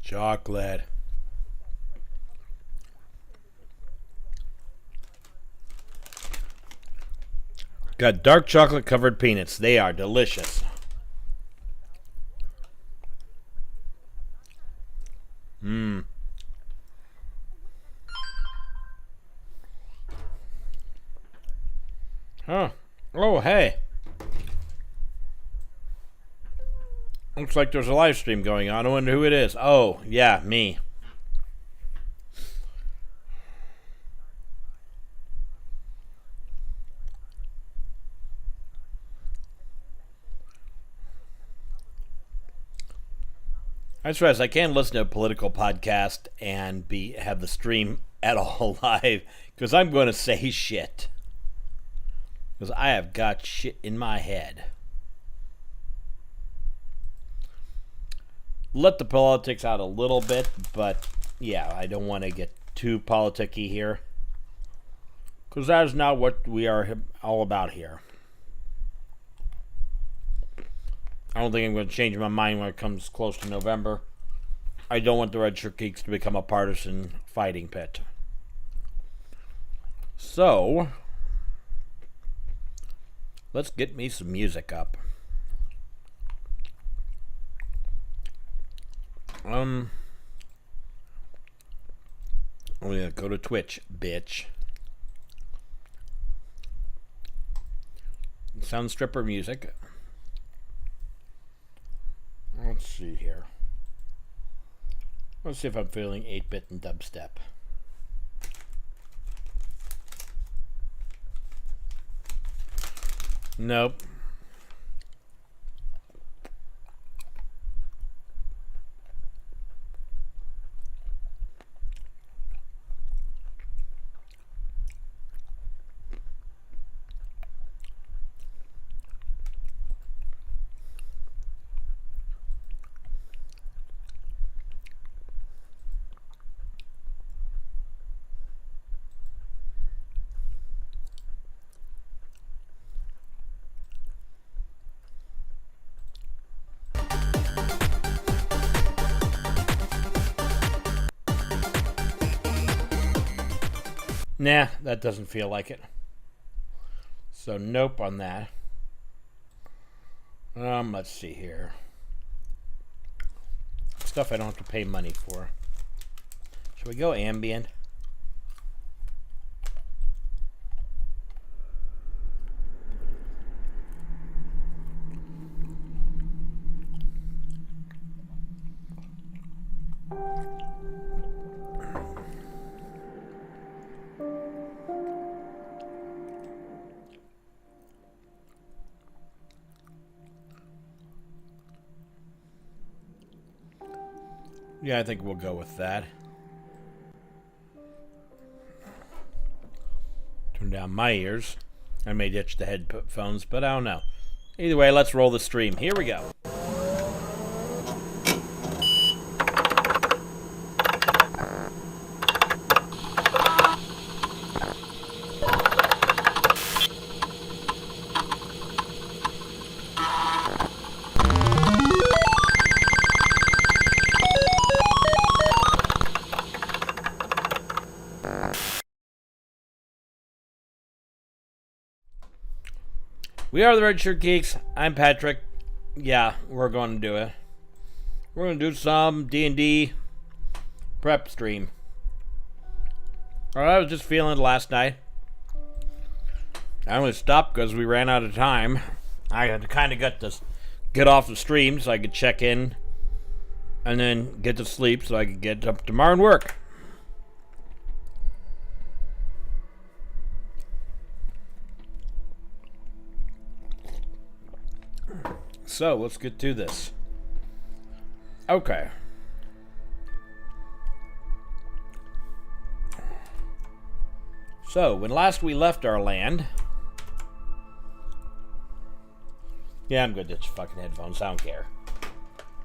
Chocolate. Got dark chocolate covered peanuts. They are delicious. Huh. Oh, hey. Looks like there's a live stream going on. I wonder who it is. Oh, yeah, me. I stress I can't listen to a political podcast and have the stream at all live because I'm going to say shit. Because I have got shit in my head. Let the politics out a little bit, but yeah, I don't want to get too politicky here. Because that is not what we are all about here. I don't think I'm going to change my mind when it comes close to November. I don't want the Red Shirt Geeks to become a partisan fighting pit. So, let's get me some music up. I'm gonna go to Twitch, bitch. Sound stripper music. Let's see here. Let's see if I'm feeling 8-bit and dubstep. Nope. Nah, that doesn't feel like it. So nope on that. Let's see here. Stuff I don't have to pay money for. Should we go ambient? Yeah, I think we'll go with that. Turn down my ears. I may ditch the headphones, but I don't know. Either way, let's roll the stream. Here we go. We are the Red Shirt Geeks. I'm Patrick. Yeah, we're going to do it. We're going to do some D&D prep stream. I was just feeling it last night. I only stopped because we ran out of time. I had to kind of get off the stream so I could check in and then get to sleep so I could get up tomorrow and work. So, let's get to this. Okay. So, when last we left our land... Yeah, I'm good to ditch fucking headphones. I don't care.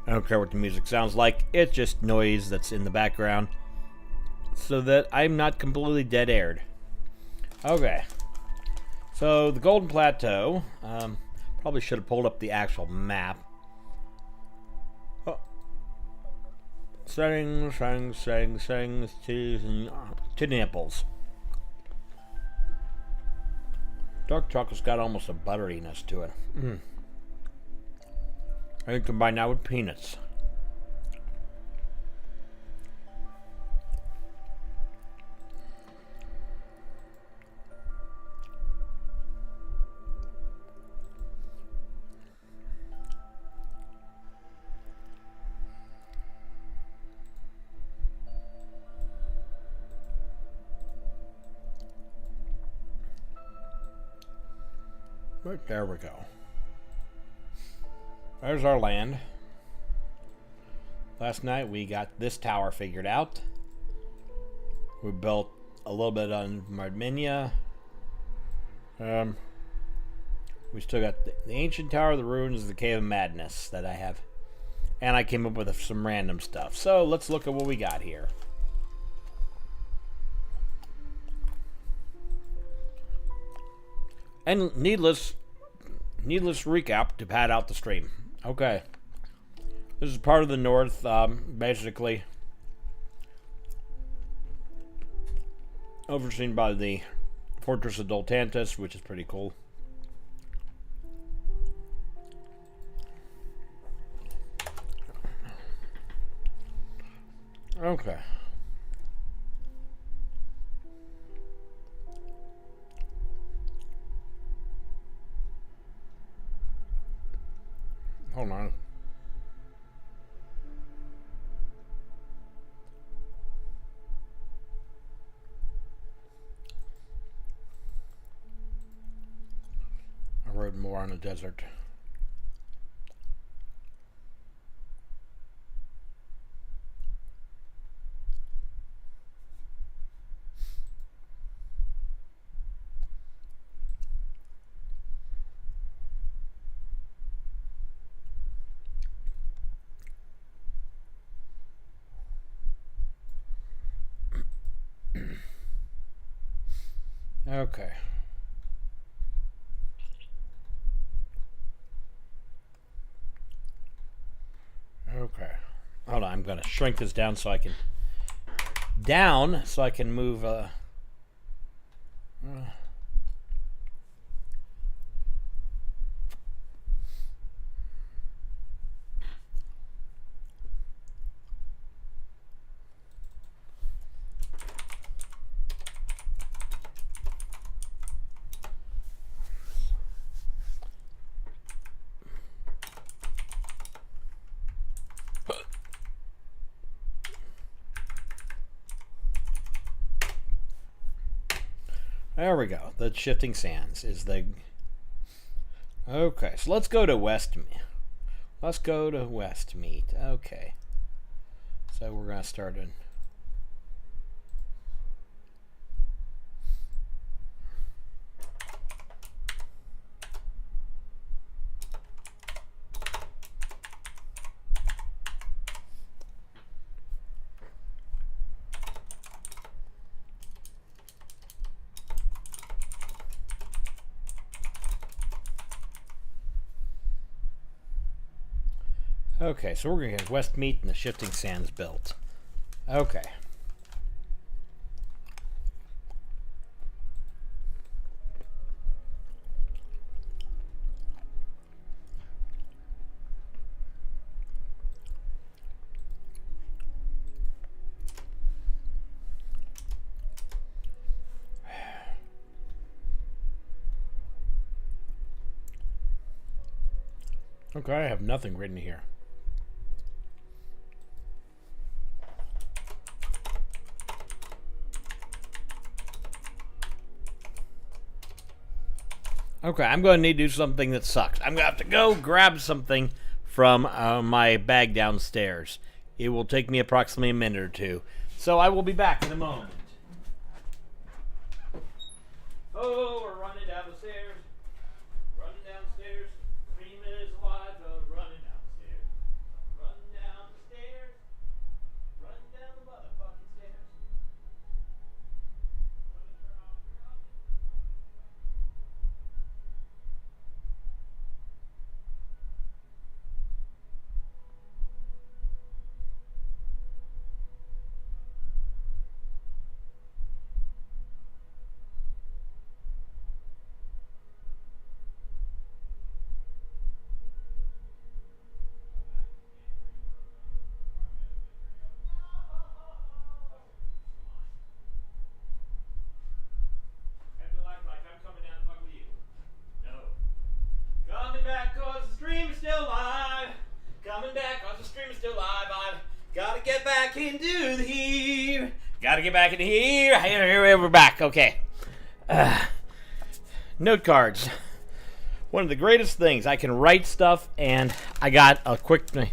I don't care what the music sounds like. It's just noise that's in the background. So that I'm not completely dead-aired. Okay. So, the Golden Plateau... Probably should have pulled up the actual map. Settings, to nipples. Dark chocolate's got almost a butteriness to it. I can combine that with peanuts. But there we go. There's our land. Last night we got this tower figured out. We built a little bit on Mardminia. We still got the ancient tower, the ruins, the cave of madness that I have. And I came up with some random stuff. So let's look at what we got here. And needless recap to pad out the stream. Okay. This is part of the north, basically overseen by the Fortress of Doltantis, which is pretty cool. Okay. Hold on. I rode more on the desert. Okay. Okay. Hold on, I'm going to shrink this down so I can move There we go. The shifting sands is the... Okay, so let's go to Westmead. Okay. So we're going to start in... Okay, so we're going to get Westmead and the shifting sands built. Okay. Okay, I have nothing written here. Okay, I'm going to need to do something that sucks. I'm going to have to go grab something from my bag downstairs. It will take me approximately a minute or two. So I will be back in a moment. Oh, we're running down the stairs. Running downstairs. Dream is alive. Running downstairs. Running down the stairs. Running down the motherfucking stairs. still alive. I've gotta get back into here. Gotta get back into here. Here we're back. Okay. Note cards. One of the greatest things. I can write stuff, and I got a quick thing.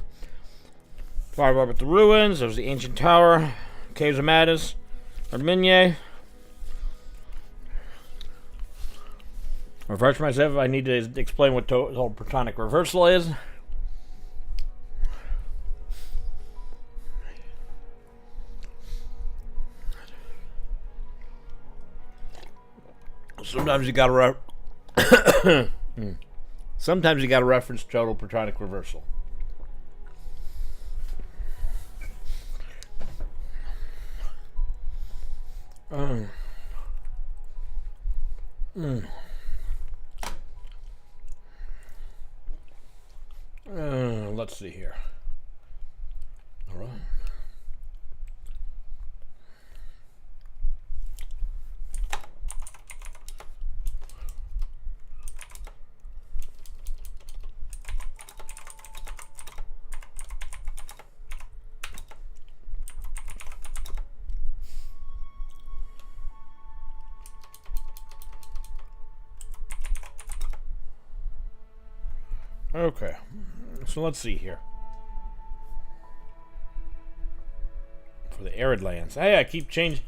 Far up at the ruins. There's the ancient tower. Caves of Madness. Arminia. Refresh myself if I need to explain what total protonic reversal is. Sometimes you gotta sometimes you gotta reference total protonic reversal. Let's see here. All right. Okay, so let's see here. For the arid lands. Hey, I keep changing.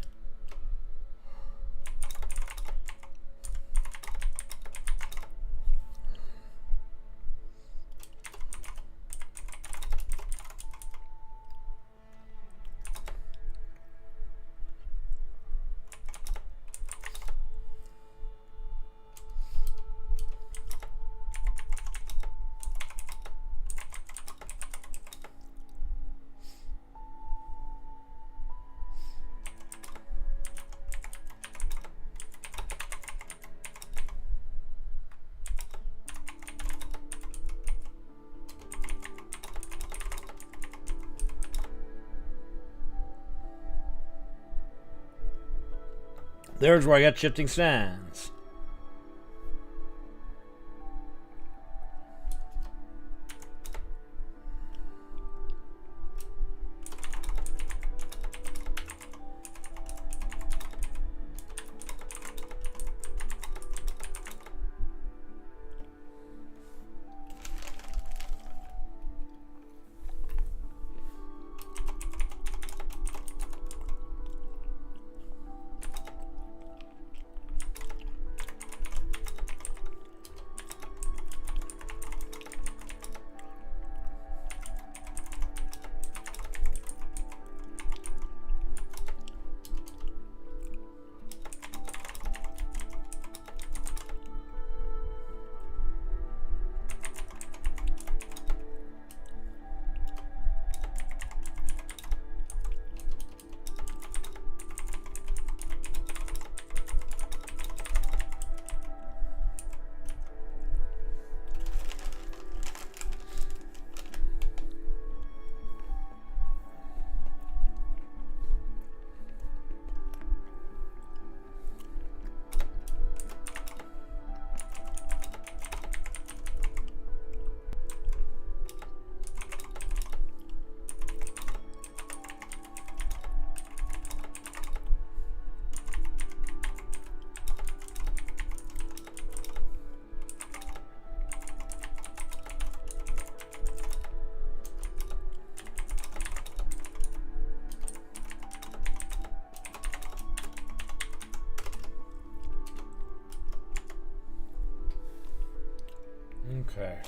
There's where I got shifting sands. Okay.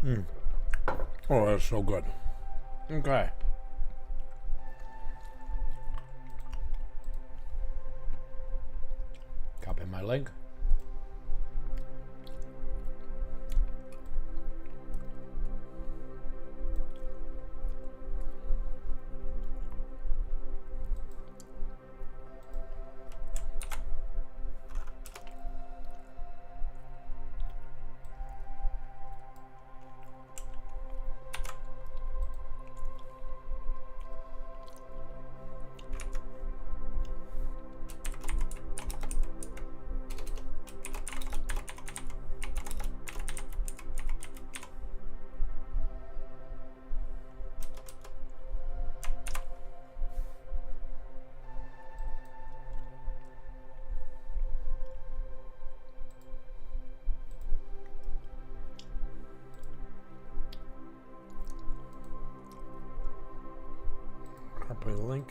Oh, that's so good. Okay. Copy my link. Copy the link.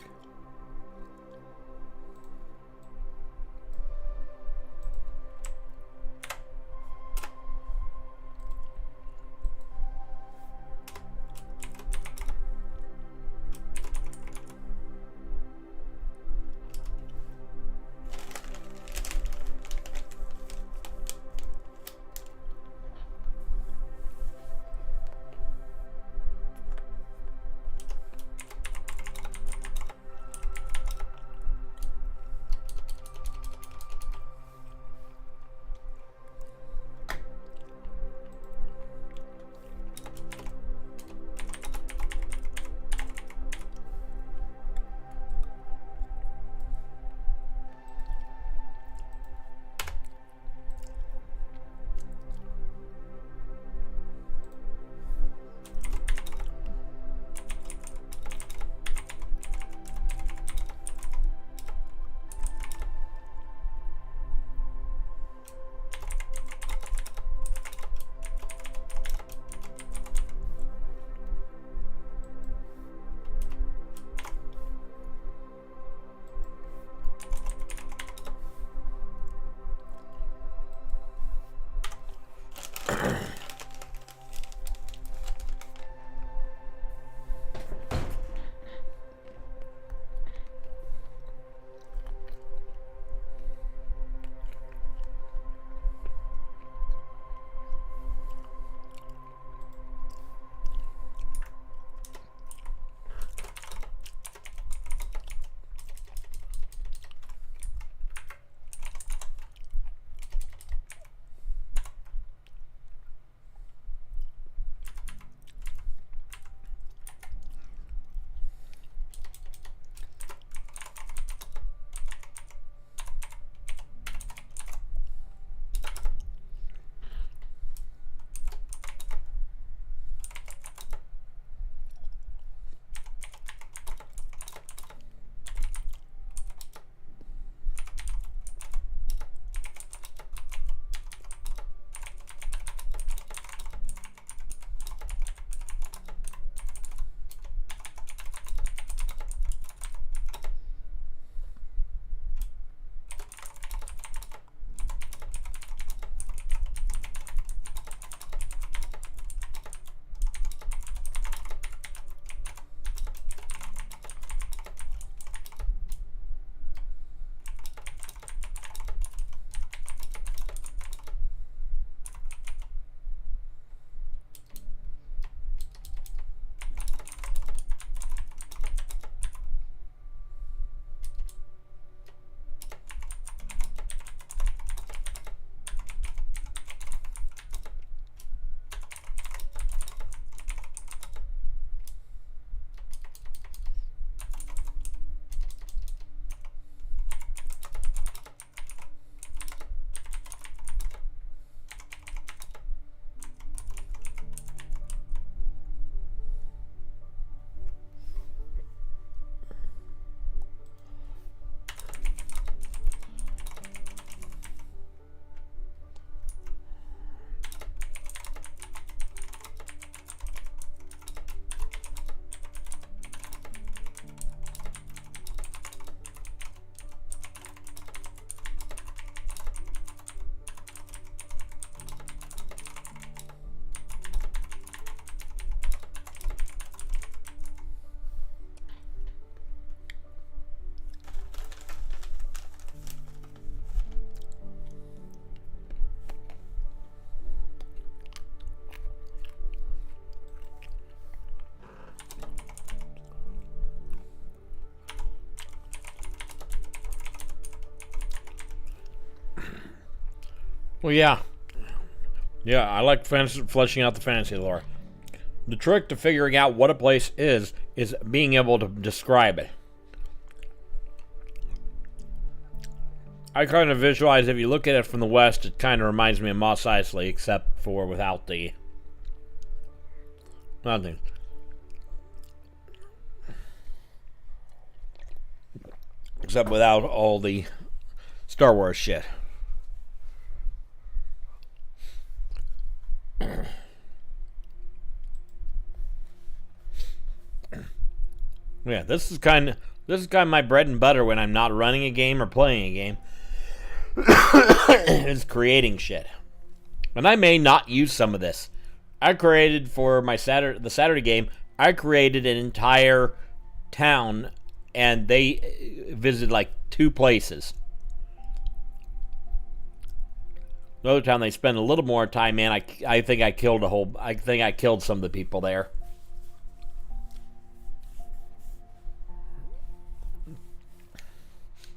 Well, yeah. Yeah, I like fleshing out the fantasy lore. The trick to figuring out what a place is being able to describe it. I kind of visualize, if you look at it from the west, it kind of reminds me of Mos Eisley, except for without the... nothing. Except without all the Star Wars shit. Yeah, this is kind of my bread and butter when I'm not running a game or playing a game. Is creating shit. And I may not use some of this. I created for the Saturday game, I created an entire town, and they visited like 2 places. The other town they spend a little more time in. I think I killed some of the people there.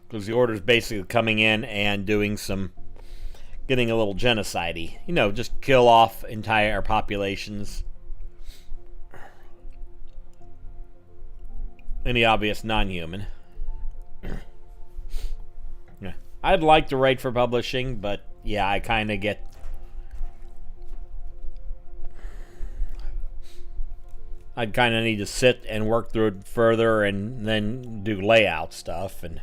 Because the Order's basically coming in and getting a little genocide-y. You know, just kill off entire populations. Any obvious non-human. Yeah. I'd like to write for publishing, but yeah, I kind of get... I'd kind of need to sit and work through it further and then do layout stuff and...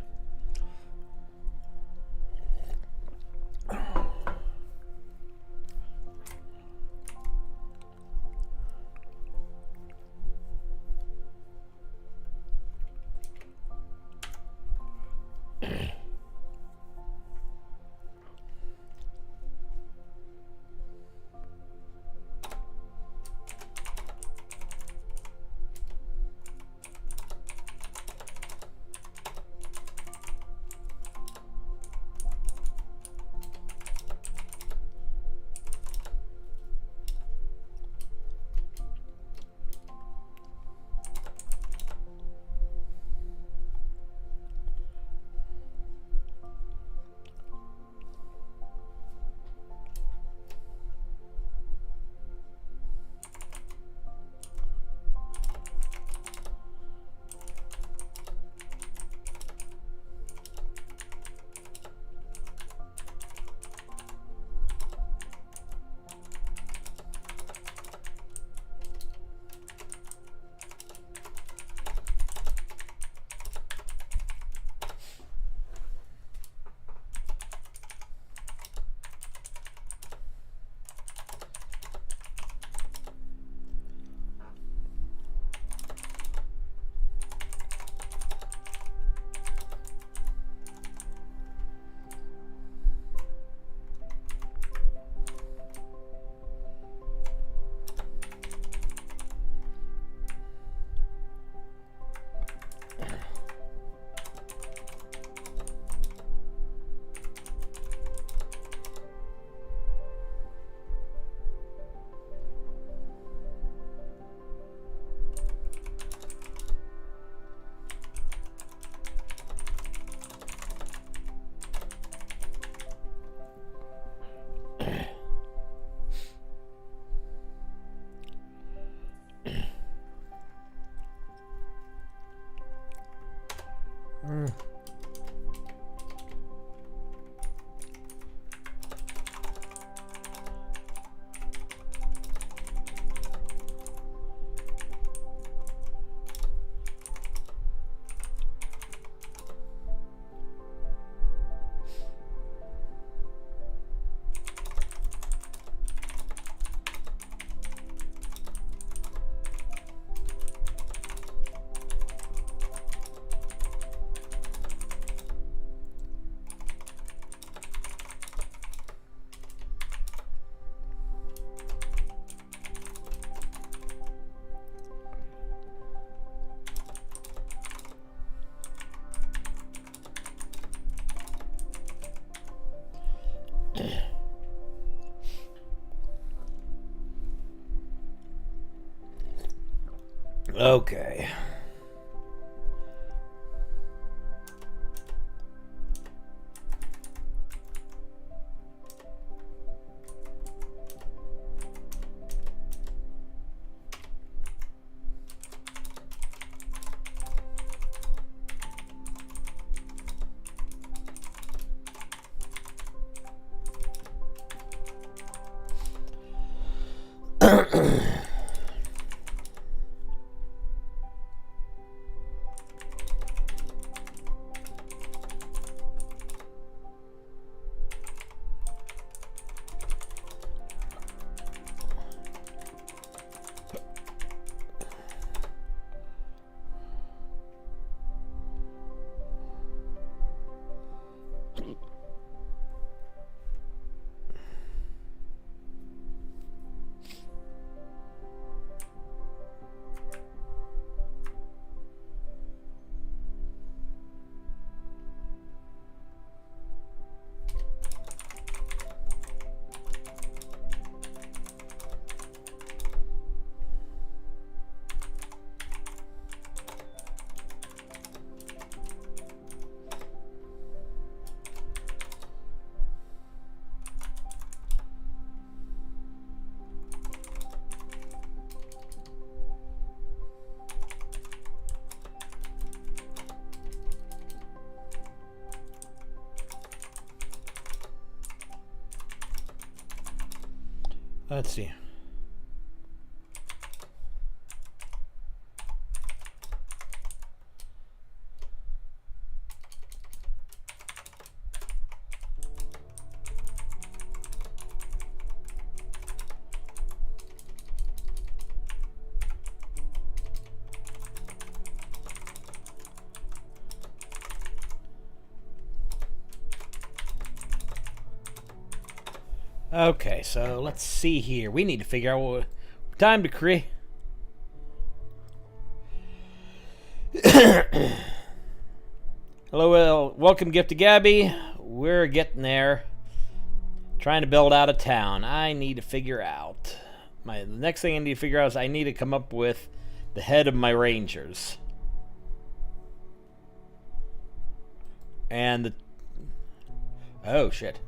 Okay. Let's see. Okay, so let's see here. We need to figure out what time to create. Hello, welcome, Gift to Gabby. We're getting there. Trying to build out a town. I need to figure out. The next thing I need to figure out is I need to come up with the head of my rangers. And the... Oh, shit.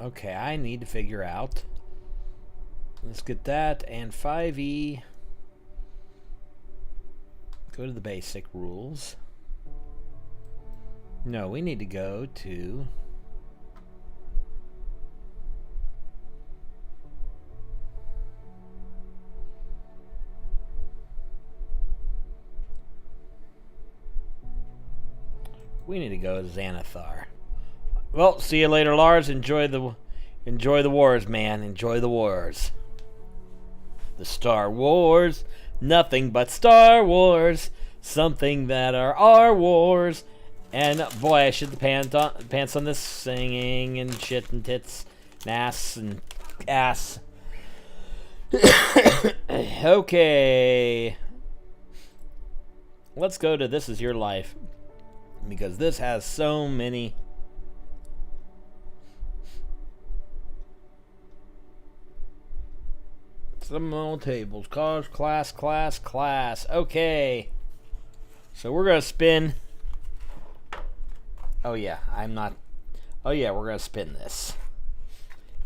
Okay, I need to figure out. Let's get that and 5e. Go to the basic rules. No, we need to go to... We need to go to Xanathar. Well, see you later, Lars. Enjoy the wars, man. Enjoy the wars. The Star Wars. Nothing but Star Wars. Something that are our wars. And boy, I shit the pants on this singing and shit and tits and ass and ass. Okay. Let's go to This Is Your Life. Because this has so many... Some tables. Cars, class. Okay. So we're going to spin. Oh yeah, I'm not. Oh yeah, we're going to spin this.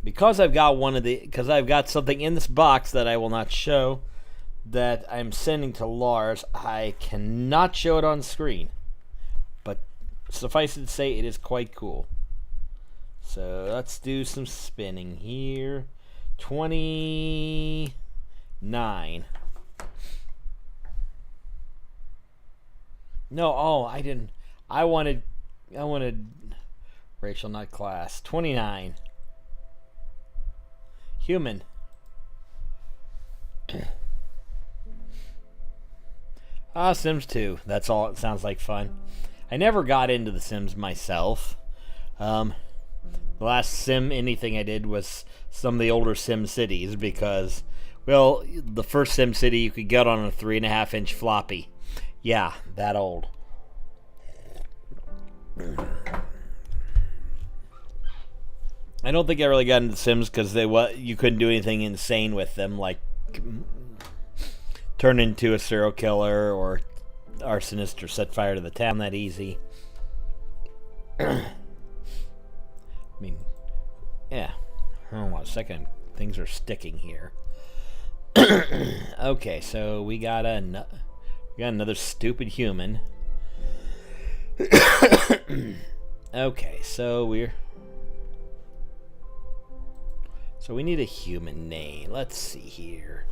Because I've got because I've got something in this box that I will not show that I'm sending to Lars. I cannot show it on screen. But suffice it to say, it is quite cool. So let's do some spinning here. 29. No, oh, I didn't. I wanted Rachel, not class. 29. Human. Sims 2. That's all. It sounds like fun. I never got into the Sims myself. The last Sim anything I did was some of the older Sim Cities because, well, the first Sim City you could get on a 3.5-inch floppy. Yeah, that old. I don't think I really got into Sims because you couldn't do anything insane with them, like turn into a serial killer or arsonist or set fire to the town that easy. I mean, yeah. Hold on a second. Things are sticking here. Okay, so we got another stupid human. Okay, so we need a human name. Let's see here.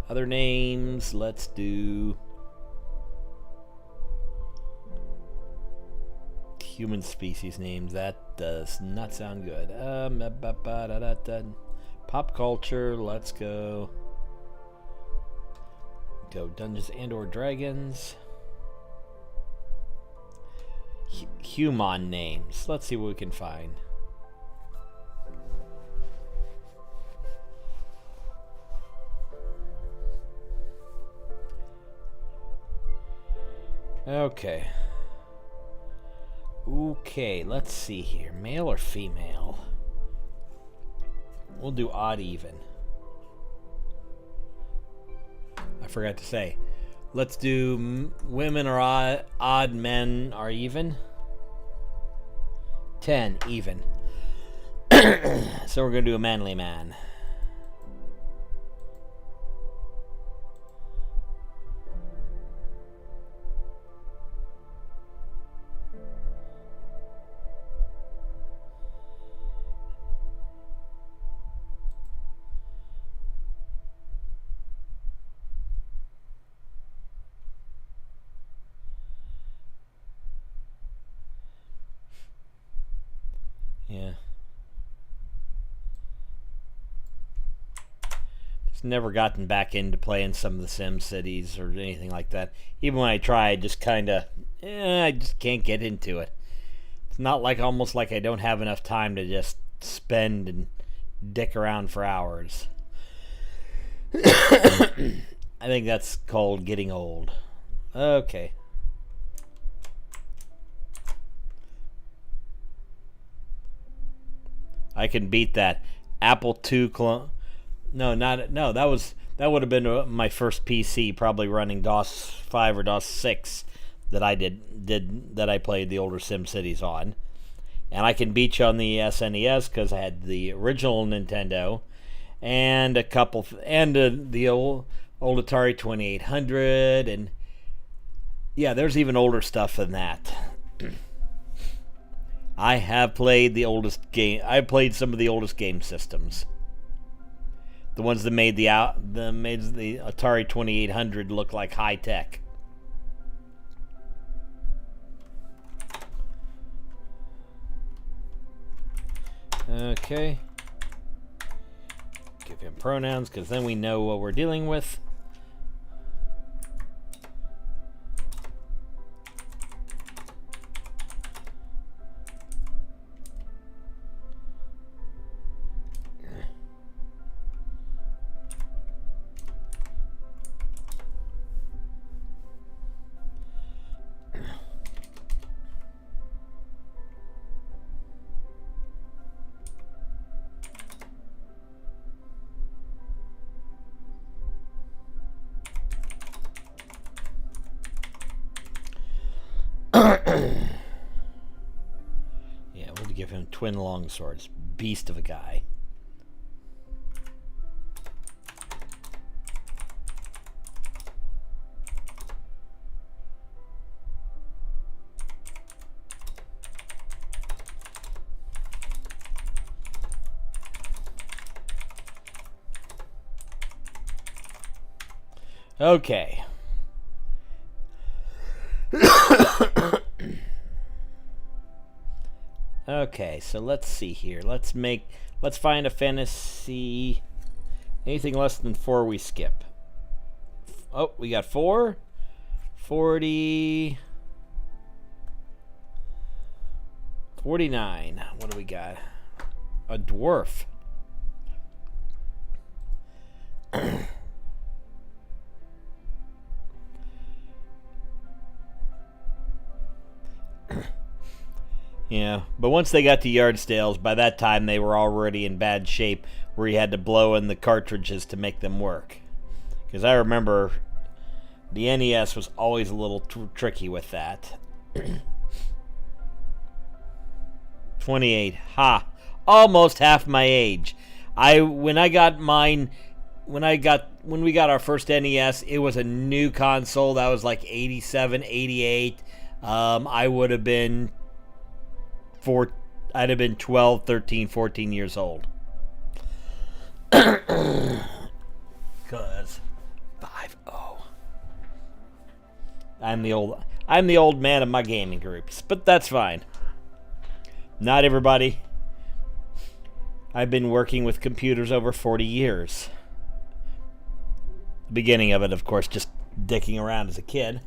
Other names. Let's do human species names. That does not sound good. Pop culture. Let's go Dungeons and or Dragons. Human names. Let's see what we can find. Okay. Okay, let's see here. Male or female? We'll do odd even. forgot to say. Let's do women are odd, men are even. 10 even. So we're going to do a manly man. Yeah. Just never gotten back into playing some of the Sim Cities or anything like that. Even when I try, I just kind of, I just can't get into it. It's not like almost like I don't have enough time to just spend and dick around for hours. I think that's called getting old. Okay. I can beat that Apple II clone. No, that would have been my first PC, probably running DOS 5 or DOS 6 that I that I played the older SimCities on. And I can beat you on the SNES because I had the original Nintendo and a couple the old Atari 2800, and yeah, there's even older stuff than that. I have played the oldest game. I played some of the oldest game systems. The ones that made the Atari 2800 look like high tech. Okay. Give him pronouns because then we know what we're dealing with. Yeah, we'll give him twin longswords. Beast of a guy. Okay. Okay, so let's see here. Let's find a fantasy. Anything less than 4 we skip. Oh, we got 4. 40. 49. What do we got? A dwarf. Yeah, but once they got to yard sales, by that time they were already in bad shape where you had to blow in the cartridges to make them work. Because I remember the NES was always a little tricky with that. 28. Ha! Almost half my age. When we got our first NES, it was a new console. That was like 87, 88. I would have been I'd have been 12, 13, 14 years old. Cause 5-0. I'm the old man of my gaming groups, but that's fine. Not everybody. I've been working with computers over 40 years. The beginning of it, of course, just dicking around as a kid.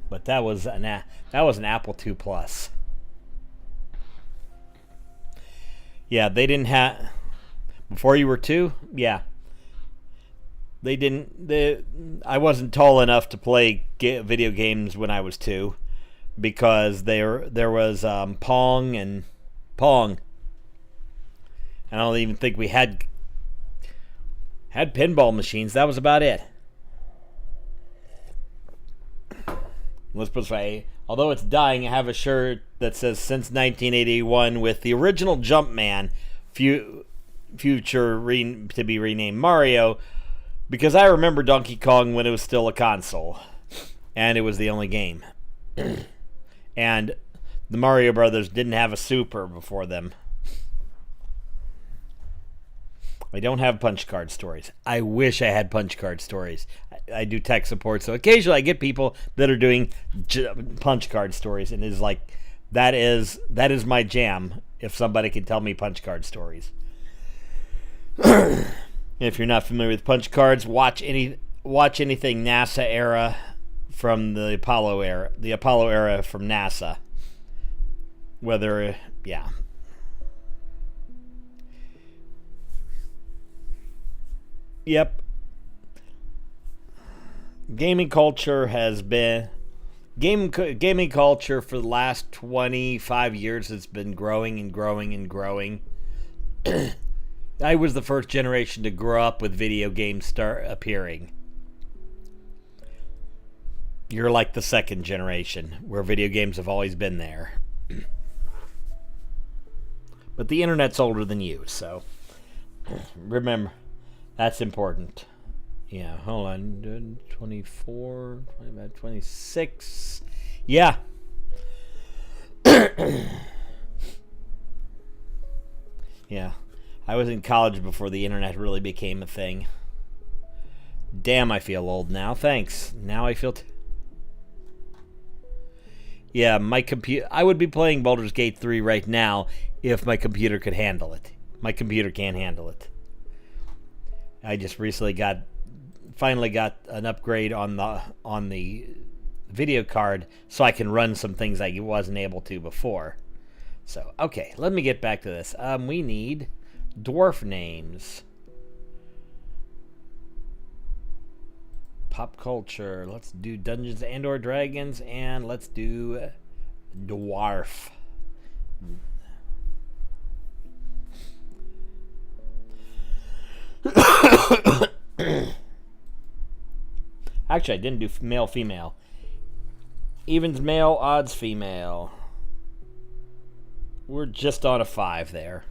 But that was an Apple II Plus. Yeah, they didn't have... Before you were 2? Yeah. They didn't... I wasn't tall enough to play video games when I was 2. Because there was Pong and Pong. I don't even think we had Had pinball machines. That was about it. Let's put it this way. Although it's dying, I have a shirt that says since 1981 with the original Jumpman, future to be renamed Mario, because I remember Donkey Kong when it was still a console, and it was the only game. And the Mario Brothers didn't have a Super before them. I don't have punch card stories. I wish I had punch card stories. I do tech support, so occasionally I get people that are doing punch card stories, and it's like that is my jam. If somebody can tell me punch card stories. If you're not familiar with punch cards, watch anything NASA era from the Apollo era from NASA. Yeah. Yep. Gaming culture has been gaming culture for the last 25 years has been growing and growing and growing. I was the first generation to grow up with video games start appearing. You're like the second generation, where video games have always been there. But the internet's older than you, so remember, that's important. Yeah, hold on. 24, 25, 26. Yeah. Yeah. I was in college before the internet really became a thing. Damn, I feel old now. Thanks. Now I feel... Yeah, my computer... I would be playing Baldur's Gate 3 right now if my computer could handle it. My computer can't handle it. I just recently finally got an upgrade on the video card so I can run some things I wasn't able to before. So, okay, let me get back to this. We need dwarf names. Pop culture. Let's do Dungeons and or Dragons, and let's do dwarf. Actually, I didn't do male female. Evens male, odds female. We're just on a 5 there.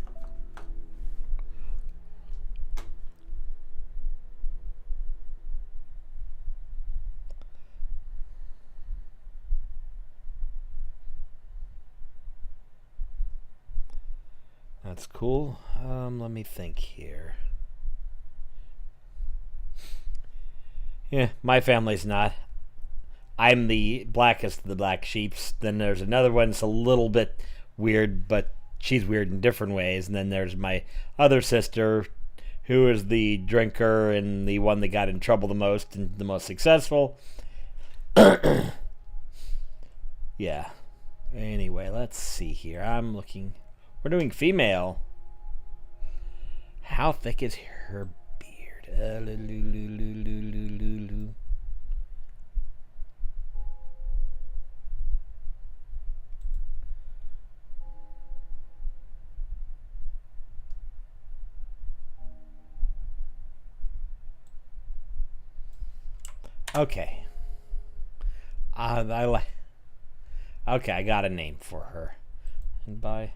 That's cool. Let me think here. Yeah, my family's not. I'm the blackest of the black sheeps. Then there's another one that's a little bit weird, but she's weird in different ways. And then there's my other sister, who is the drinker and the one that got in trouble the most and the most successful. Yeah. Anyway, let's see here. I'm looking. We're doing female. How thick is her beard? Okay. Okay, I got a name for her. And by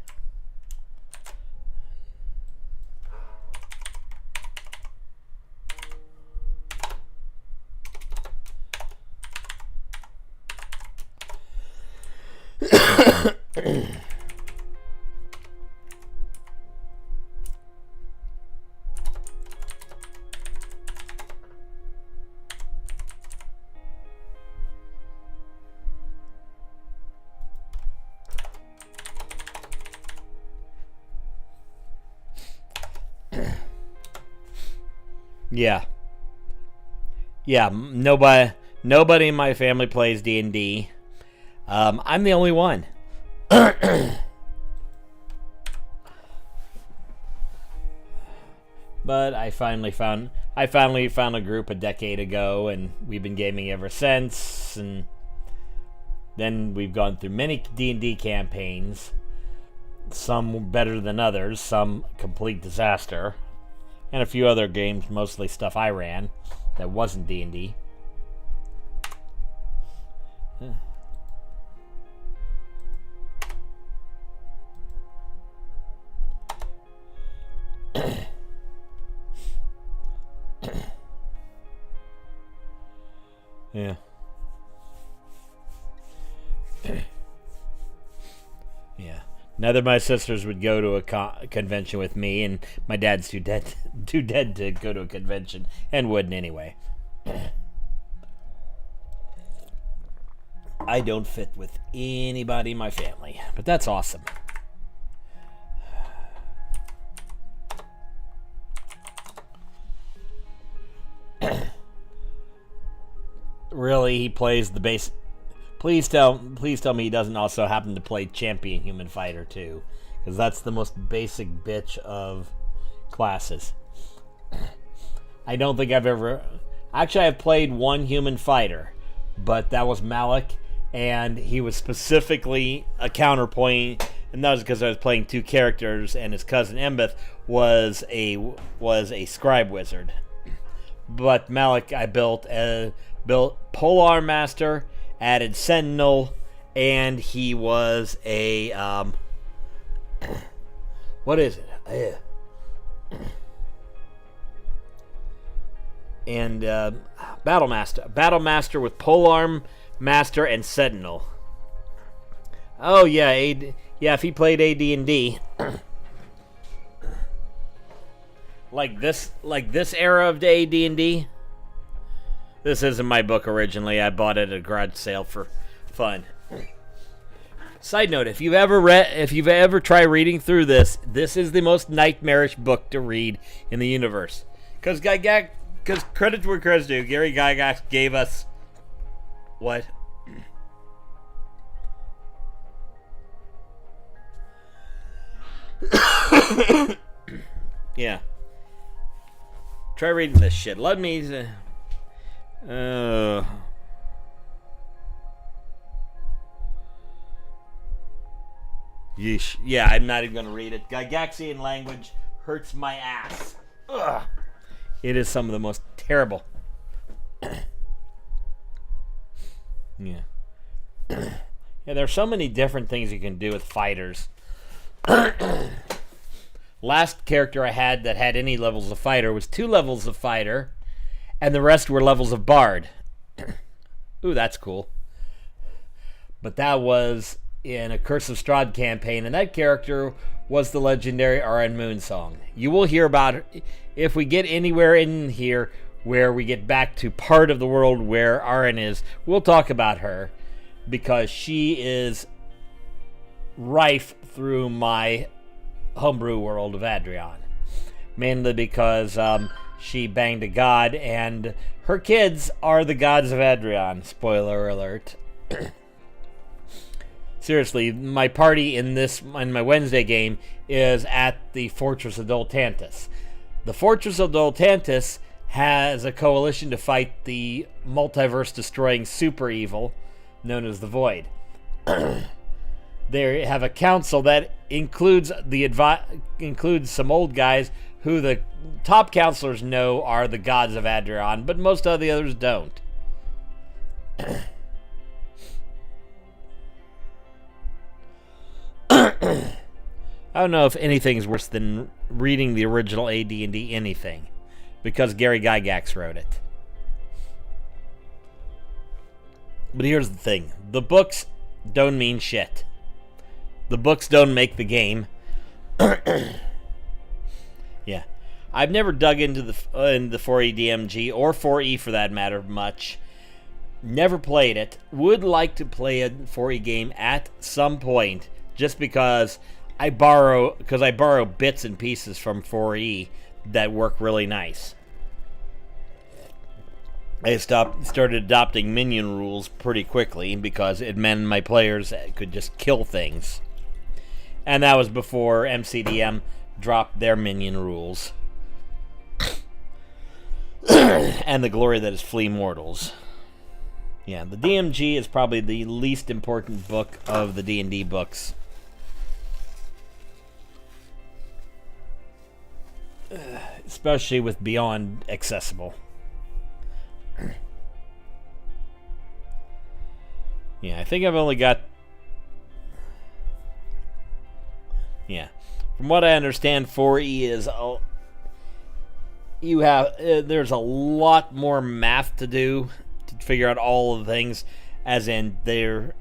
Yeah. Yeah, nobody in my family plays D&D. I'm the only one. But I finally found a group a decade ago, and we've been gaming ever since. And then we've gone through many D&D campaigns, some better than others, some complete disaster. and a few other games, mostly stuff I ran that wasn't D&D. Yeah. Yeah. Neither of my sisters would go to a convention with me, and my dad's too dead to go to a convention, and wouldn't anyway. I don't fit with anybody in my family, but that's awesome. Really, he plays the base. Please tell me he doesn't also happen to play Champion Human Fighter too, because that's the most basic bitch of classes. I don't think I've ever. Actually, I've played one Human Fighter, but that was Malik, and he was specifically a counterpoint, and that was because I was playing two characters, and his cousin Embeth was a scribe wizard. But Malik, I built Polar Master, added Sentinel, and he was a what is it? And Battle Master with Polearm Master and Sentinel. Oh yeah, if he played AD&D. like this era of the AD&D. This isn't my book originally. I bought it at a garage sale for fun. Side note: if you've ever tried reading through this is the most nightmarish book to read in the universe. Because credit where credit's due, Gary Gygax gave us what? Yeah. Try reading this shit. Let me. Yeesh. Yeah, I'm not even gonna read it. Gygaxian language hurts my ass. Ugh. It is some of the most terrible. Yeah. Yeah, there's so many different things you can do with fighters. Last character I had that had any levels of fighter was 2 levels of fighter, and the rest were levels of bard. Ooh, that's cool. But that was in a Curse of Strahd campaign, and that character was the legendary RN Moonsong. You will hear about her if we get anywhere in here where we get back to part of the world where RN is. We'll talk about her, because she is rife through my homebrew world of Adrian. Mainly because she banged a god, and her kids are the gods of Adrian. Spoiler alert. Seriously, my party in my Wednesday game is at the Fortress of Doltantis. The Fortress of Doltantis has a coalition to fight the multiverse-destroying super evil known as the Void. They have a council that includes some old guys who the top counselors know are the gods of Adrian, but most of the others don't. I don't know if anything's worse than reading the original AD&D anything, because Gary Gygax wrote it. But here's the thing. The books don't mean shit. The books don't make the game. Yeah. I've never dug into the 4E DMG, or 4E for that matter, much. Never played it. Would like to play a 4E game at some point, just because I borrow bits and pieces from 4E that work really nice. I started adopting minion rules pretty quickly because it meant my players could just kill things. And that was before MCDM dropped their minion rules. And the glory that is flee mortals. Yeah, the DMG is probably the least important book of the D&D books. especially with Beyond accessible. Yeah, I think I've only got... Yeah. From what I understand, 4E is... you have... there's a lot more math to do to figure out all of the things. As in, they're...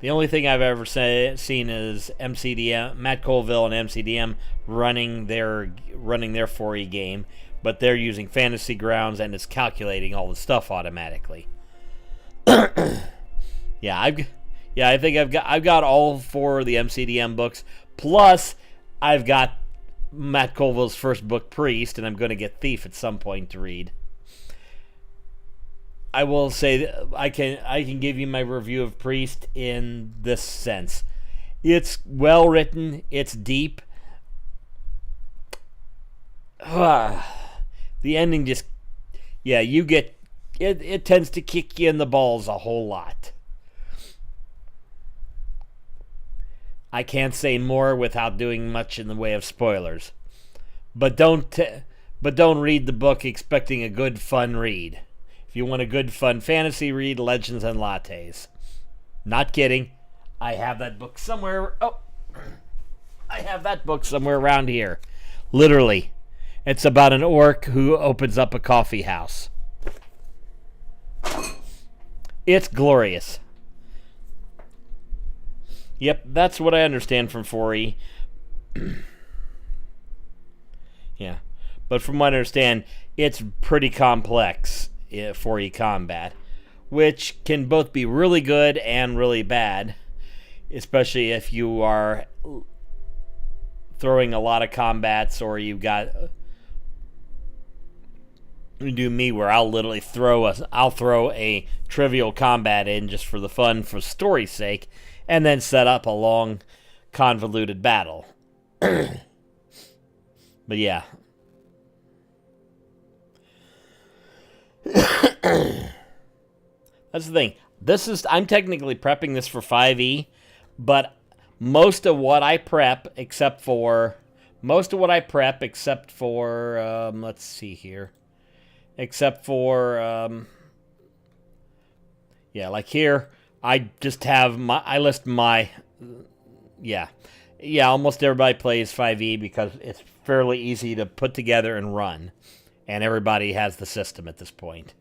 The only thing I've ever seen is MCDM, Matt Colville and MCDM running their 4E game, but they're using Fantasy Grounds and it's calculating all the stuff automatically. I think I've got all 4 of the MCDM books, plus I've got Matt Colville's first book, Priest, and I'm going to get Thief at some point to read. I will say that I can give you my review of Priest in this sense. It's well written. It's deep. The ending just... Yeah, you get... It tends to kick you in the balls a whole lot. I can't say more without doing much in the way of spoilers. But don't read the book expecting a good, fun read. If you want a good, fun fantasy read, Legends and Lattes. Not kidding. I have that book somewhere. Oh, I have that book somewhere around here. Literally. It's about an orc who opens up a coffee house. It's glorious. Yep, that's what I understand from 4E. Yeah. But from what I understand, it's pretty complex. 4E combat, which can both be really good and really bad, especially if you are throwing a lot of combats, or you've got... You do me where I'll literally throw a trivial combat in just for the fun, for story's sake, and then set up a long, convoluted battle. But yeah. That's the thing. I'm technically prepping this for 5E, but most of what I prep, except for, let's see here, except for, like here, I just have almost everybody plays 5E because it's fairly easy to put together and run. And everybody has the system at this point.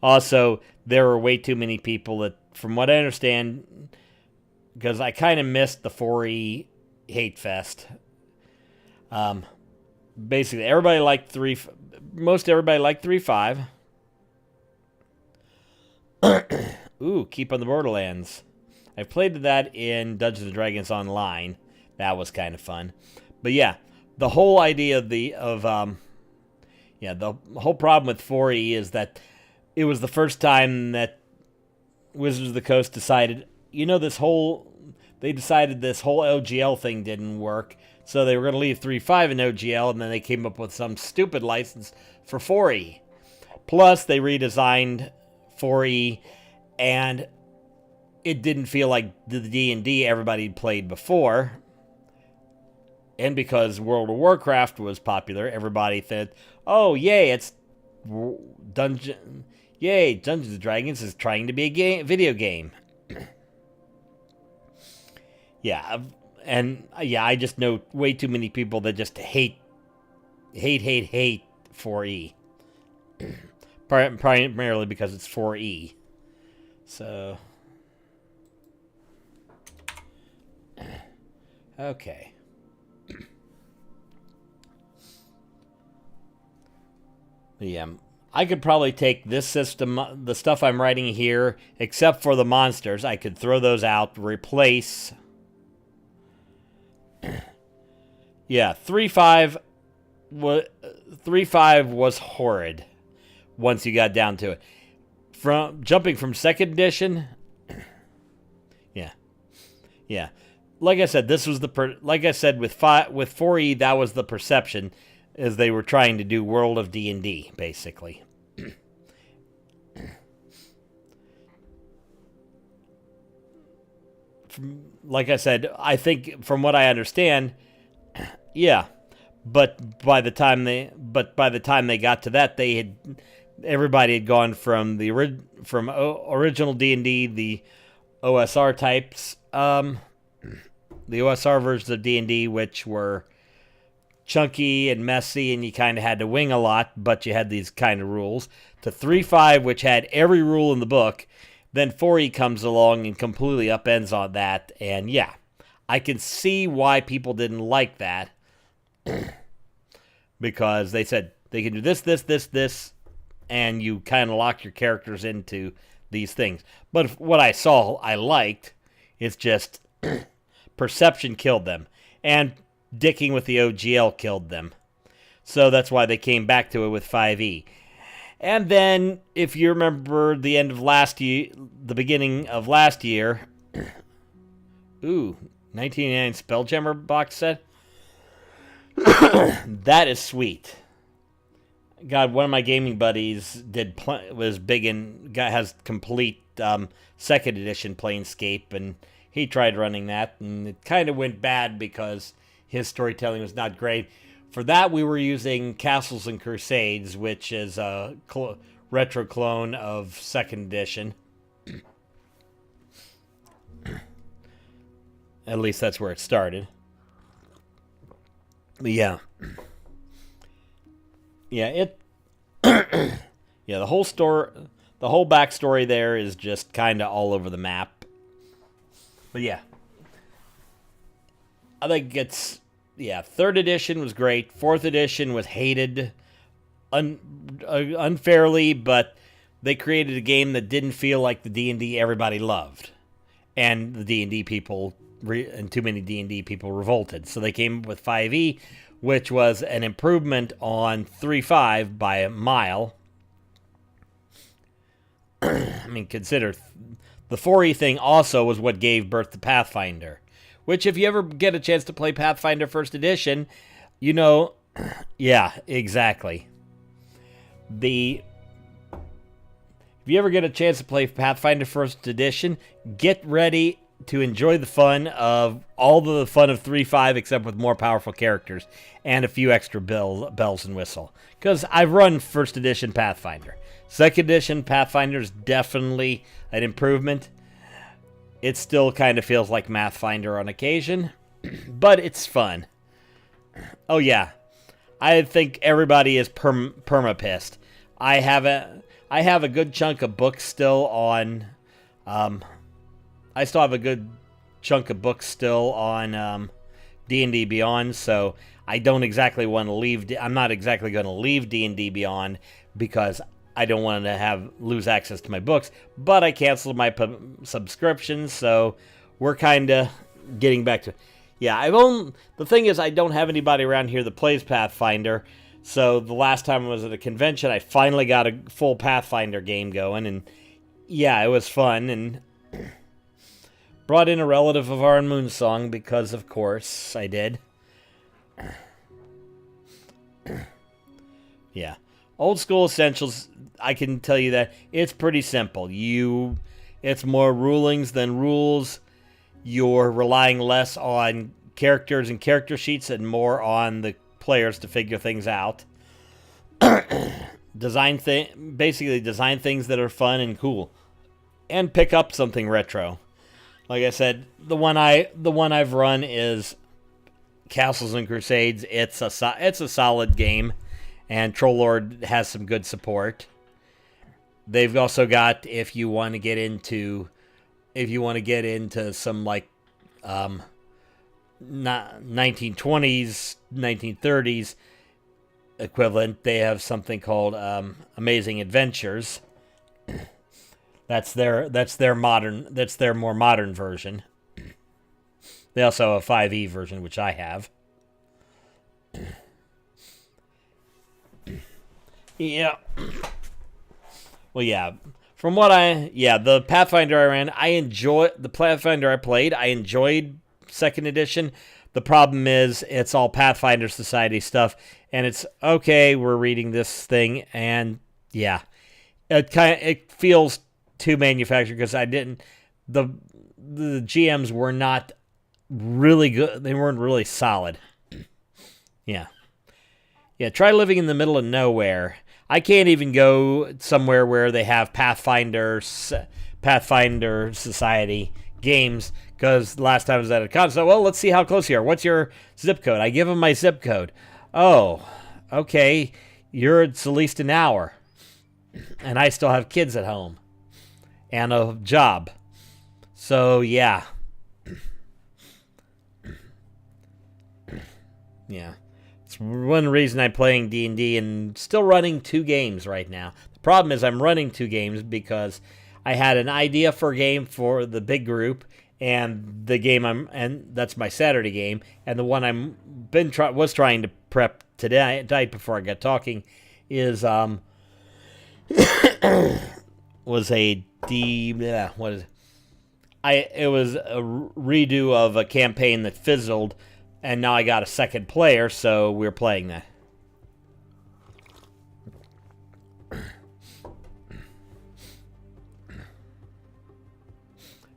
Also, there are way too many people that, from what I understand, because I kind of missed the 4E hate fest. Basically, everybody liked most everybody liked 3.5. Ooh, Keep on the Borderlands. I've played that in Dungeons & Dragons Online. That was kind of fun. But yeah, the whole idea of the whole problem with 4E is that it was the first time that Wizards of the Coast decided, this whole OGL thing didn't work, so they were going to leave 3.5 in OGL, and then they came up with some stupid license for 4E. Plus, they redesigned 4E, and it didn't feel like the D&D everybody played before. And because World of Warcraft was popular, everybody thought, oh, yay, it's Dungeons & Dragons is trying to be a video game. I just know way too many people that just hate 4E. Primarily because it's 4E. So, okay. Yeah, I could probably take this system, the stuff I'm writing here, except for the monsters. I could throw those out, replace... Yeah, 3.5 was horrid once you got down to it. Jumping from second edition... Yeah. Like I said, this was with 4E, that was the perception, as they were trying to do World of D&D, basically. Like I said, I think, from what I understand, yeah. But by the time they got to that, everybody had gone from original D&D, the OSR types, the OSR versions of D&D, which were chunky and messy, and you kind of had to wing a lot, but you had these kind of rules, to 3.5, which had every rule in the book. Then 4E comes along and completely upends on that, and yeah, I can see why people didn't like that, because they said they can do this, and you kind of lock your characters into these things. But what I saw I liked, it's just perception killed them, and dicking with the OGL killed them. So that's why they came back to it with 5E. And then, if you remember the end of last year, the beginning of last year, 1989 Spelljammer box set. That is sweet. God, one of my gaming buddies was big and has complete second edition Planescape, and he tried running that, and it kind of went bad because his storytelling was not great. For that, we were using Castles and Crusades, which is a retro clone of second edition. At least that's where it started. But yeah, the whole backstory there is just kind of all over the map. But yeah, I think third edition was great. Fourth edition was hated unfairly, but they created a game that didn't feel like the D&D everybody loved, and the D&D people and too many D&D people revolted. So they came up with 5e, which was an improvement on 3.5 by a mile. I mean, consider the 4e thing also was what gave birth to Pathfinder, which if you ever get a chance to play Pathfinder First Edition, yeah, exactly. If you ever get a chance to play Pathfinder First Edition, get ready to enjoy the fun of 3.5, except with more powerful characters and a few extra bells and whistle. Because I've run First Edition Pathfinder. Second Edition Pathfinder is definitely an improvement. It still kind of feels like Mathfinder on occasion, but it's fun. Oh yeah, I think everybody is perma-pissed. I have a good chunk of books still on. I still have a good chunk of books still on D&D Beyond, so I don't exactly want to leave. I'm not exactly going to leave D&D Beyond because I don't want to lose access to my books, but I canceled my subscription, so we're kind of getting back to. Yeah, the thing is, I don't have anybody around here that plays Pathfinder, so the last time I was at a convention, I finally got a full Pathfinder game going, and yeah, it was fun, and brought in a relative of our Moonsong because, of course, I did. Yeah. Old School Essentials, I can tell you that it's pretty simple. It's more rulings than rules. You're relying less on characters and character sheets and more on the players to figure things out. Basically design things that are fun and cool, and pick up something retro. Like I said, the one I've run is Castles and Crusades. It's a solid game, and Trollord has some good support. They've also got, if you want to get into some like 1920s, 1930s equivalent, they have something called Amazing Adventures. That's their more modern version. They also have a 5e version, which I have. Yeah. Well, yeah. The Pathfinder I ran, the Pathfinder I played, I enjoyed second edition. The problem is, it's all Pathfinder Society stuff, and it's, okay, we're reading this thing, and yeah. It feels too manufactured, because the GMs were not really good. They weren't really solid. Yeah. Yeah, try living in the middle of nowhere. I can't even go somewhere where they have Pathfinder Society games because last time I was at a con. So, well, let's see how close you are. What's your zip code? I give them my zip code. Oh, okay. It's at least an hour. And I still have kids at home and a job. So, yeah. Yeah. It's one reason I'm playing D&D and still running 2 games right now. The problem is I'm running 2 games because I had an idea for a game for the big group, and the game and that's my Saturday game, and the one was trying to prep today before I got talking is was a it was a redo of a campaign that fizzled. And now I got a second player, so we're playing that.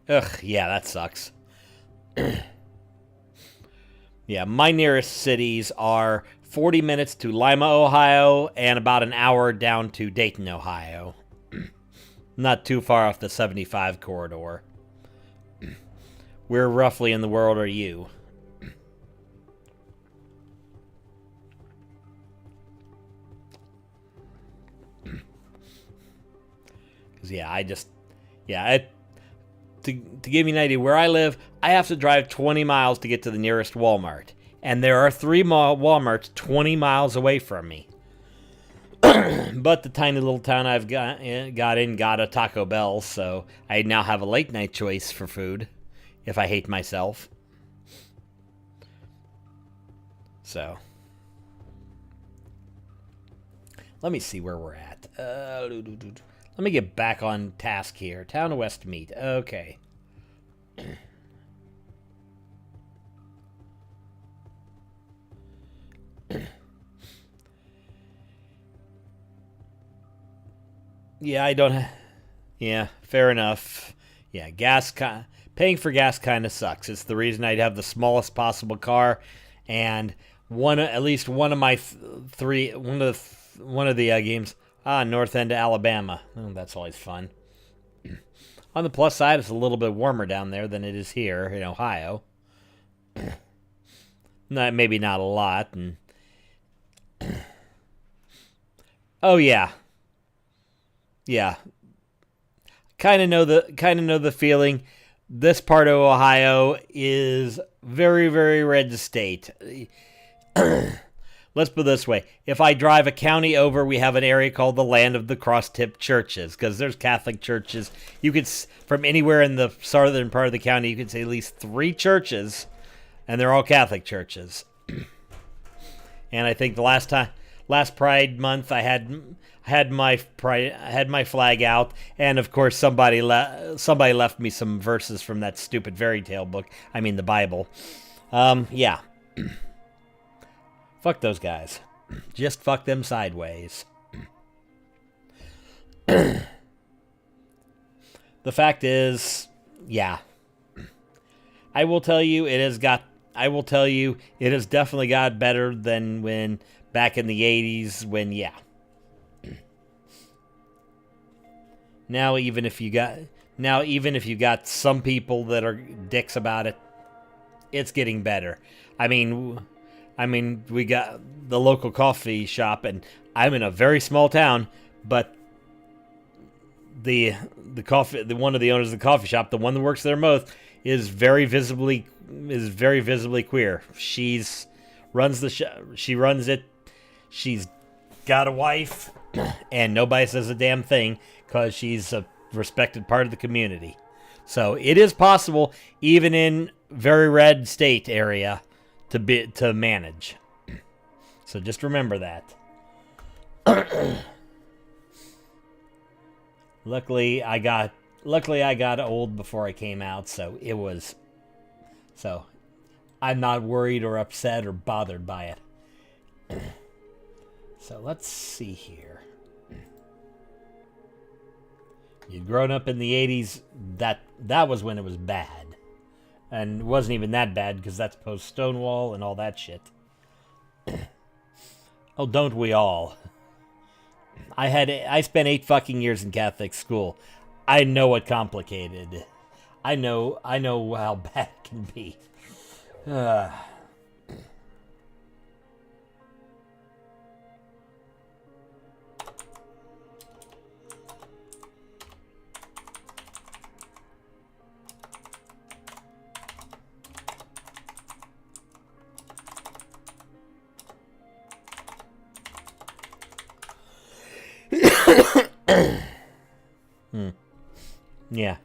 Ugh, yeah, that sucks. Yeah, my nearest cities are 40 minutes to Lima, Ohio, and about an hour down to Dayton, Ohio. Not too far off the 75 corridor. Where roughly in the world are you? To give you an idea where I live, I have to drive 20 miles to get to the nearest Walmart. And there are 3 Walmarts 20 miles away from me. But the tiny little town I've got a Taco Bell, so I now have a late night choice for food if I hate myself. So, let me see where we're at. Let me get back on task here. Town of Westmead. Okay. Yeah, I don't... Yeah, fair enough. Yeah, paying for gas kind of sucks. It's the reason I'd have the smallest possible car, and at least one of my one of the games... North End of Alabama. Oh, that's always fun. On the plus side, it's a little bit warmer down there than it is here in Ohio. Maybe not a lot. And oh yeah, yeah. Kind of know the feeling. This part of Ohio is very, very red state. Let's put it this way. If I drive a county over, we have an area called the Land of the Cross-Tip Churches, because there's Catholic churches. You could, from anywhere in the southern part of the county, you could say at least 3 churches, and they're all Catholic churches. And I think the last Pride month, I had my flag out, and of course somebody left me some verses from that stupid fairy tale book. I mean the Bible. Yeah. Fuck those guys. Just fuck them sideways. The fact is, yeah. I will tell you it has definitely got better than when back in the 80s when, yeah. Now even if you got some people that are dicks about it, it's getting better. I mean, we got the local coffee shop, and I'm in a very small town, but one of the owners of the coffee shop, the one that works there most, is very visibly queer. She runs it. She's got a wife, and nobody says a damn thing because she's a respected part of the community. So it is possible, even in very red state area, to manage. So just remember that. Luckily I got old before I came out, so I'm not worried or upset or bothered by it. So let's see here. You'd grown up in the 80s, that was when it was bad. And it wasn't even that bad because that's post Stonewall and all that shit. Oh, don't we all? I spent 8 fucking years in Catholic school. I know what complicated. I know how bad it can be. Yeah.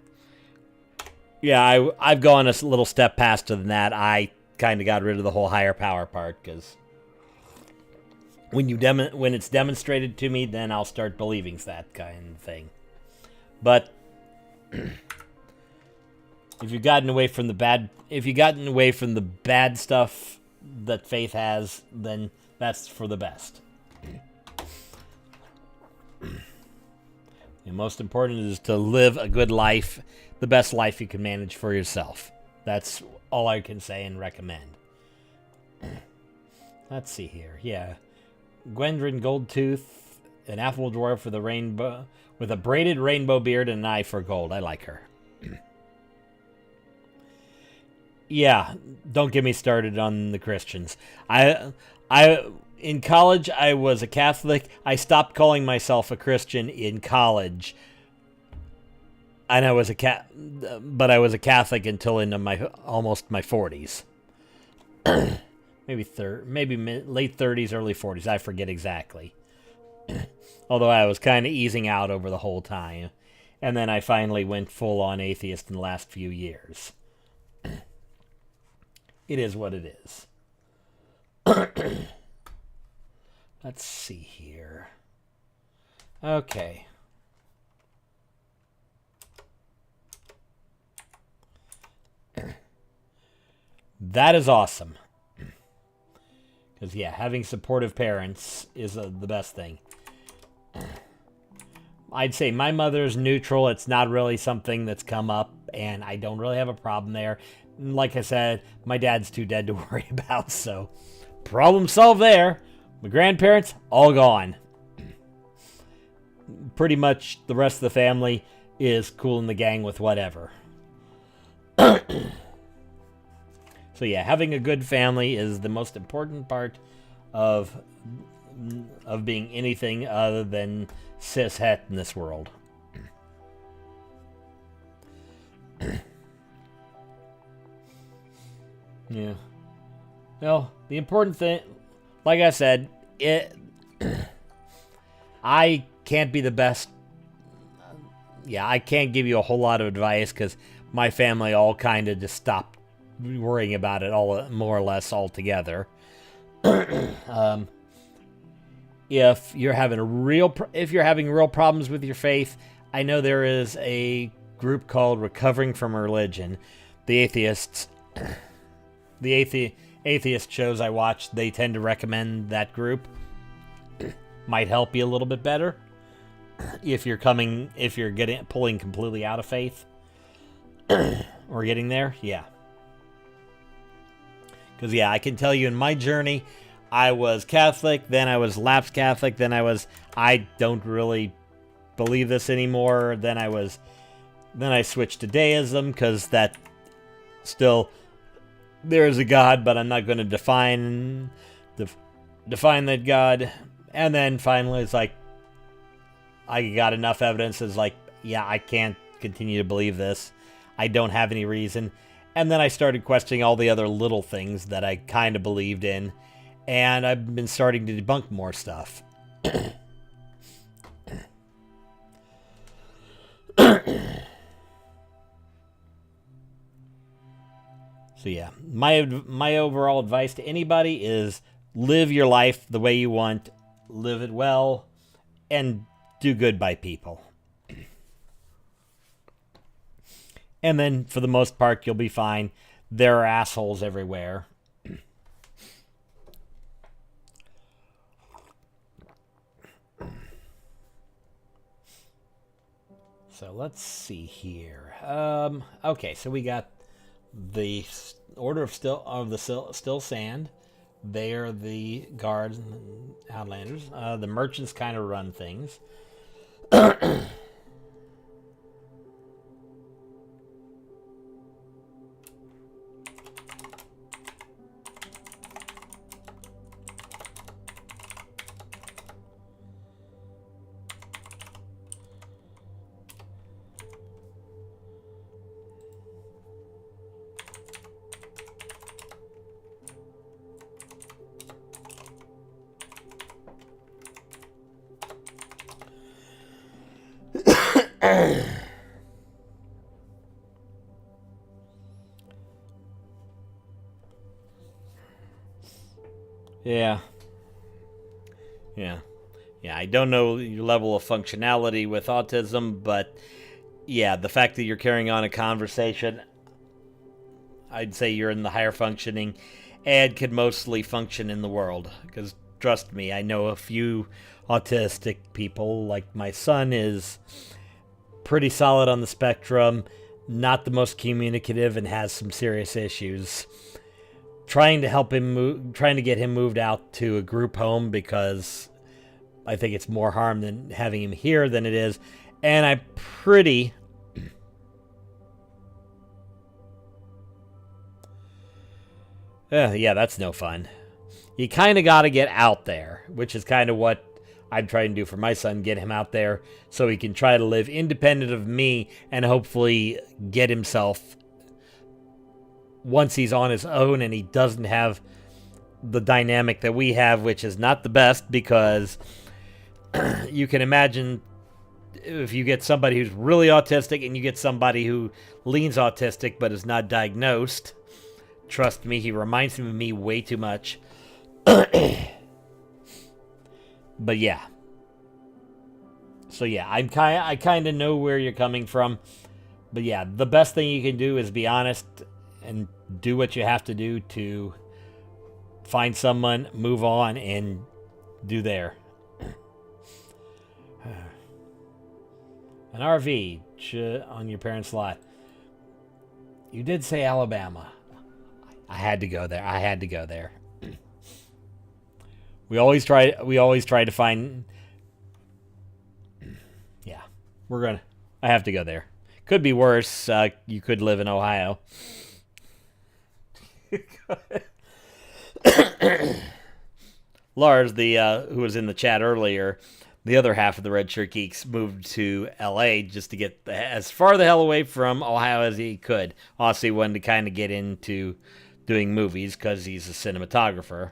Yeah, I've gone a little step past than that. I kind of got rid of the whole higher power part, because when it's demonstrated to me, then I'll start believing that kind of thing. But if you've gotten away from the bad stuff that faith has, then that's for the best. The most important is to live a good life, the best life you can manage for yourself. That's all I can say and recommend. Let's see here. Yeah. Gwendryn Goldtooth, an apple dwarf with a braided rainbow beard and an eye for gold. I like her. Yeah, don't get me started on the Christians. In college, I was a Catholic. I stopped calling myself a Christian in college, and I was a Catholic until into almost my 40s, maybe late 30s, early 40s. I forget exactly. Although I was kind of easing out over the whole time, and then I finally went full on atheist in the last few years. It is what it is. Let's see here. Okay. That is awesome. Because, yeah, having supportive parents is the best thing. I'd say my mother's neutral. It's not really something that's come up, and I don't really have a problem there. Like I said, my dad's too dead to worry about, so problem solved there. My grandparents, all gone. Pretty much the rest of the family is cool in the gang with whatever. So yeah, having a good family is the most important part of being anything other than cishet in this world. Yeah. Well, the important thing, like I said, I can't be the best. Yeah, I can't give you a whole lot of advice because my family all kind of just stopped worrying about it all more or less altogether. If you're having real problems with your faith, I know there is a group called Recovering from Religion. The atheists, atheist shows I watch, they tend to recommend that group. Might help you a little bit better if you're pulling completely out of faith or getting there. Yeah. Because, yeah, I can tell you in my journey, I was Catholic, then I was lapsed Catholic, then I don't really believe this anymore, then I switched to deism, because that still, there is a God, but I'm not going to define that God. And then finally it's like, I got enough evidence, it's like, yeah, I can't continue to believe this. I don't have any reason. And then I started questioning all the other little things that I kind of believed in. And I've been starting to debunk more stuff. So yeah, my overall advice to anybody is live your life the way you want, live it well, and do good by people. And then, for the most part, you'll be fine. There are assholes everywhere. So, let's see here. Okay, so we got the Order of the Still Sand, They're the guards and outlanders. The merchants kind of run things. Yeah. Yeah. Yeah, I don't know your level of functionality with autism, but yeah, the fact that you're carrying on a conversation, I'd say you're in the higher functioning and can mostly function in the world. Because trust me, I know a few autistic people. Like my son is pretty solid on the spectrum, not the most communicative, and has some serious issues. Trying to get him moved out to a group home because I think it's more harm than having him here than it is. And I'm pretty... yeah, that's no fun. You kind of got to get out there, which is kind of what I'm trying to do for my son, get him out there so he can try to live independent of me and hopefully get himself, once he's on his own and he doesn't have the dynamic that we have, which is not the best, because you can imagine if you get somebody who's really autistic and you get somebody who leans autistic but is not diagnosed. Trust me, he reminds me of me way too much. But yeah. So yeah, I kind of know where you're coming from. But yeah, the best thing you can do is be honest and do what you have to do to find someone, move on, and do there. An RV on your parents' lot. You did say Alabama. I had to go there. We always try to find... Yeah, I have to go there. Could be worse. You could live in Ohio. Lars, who was in the chat earlier, the other half of the Red Shirt Geeks, moved to L.A. just to get as far the hell away from Ohio as he could. Also, he wanted to kind of get into doing movies because he's a cinematographer.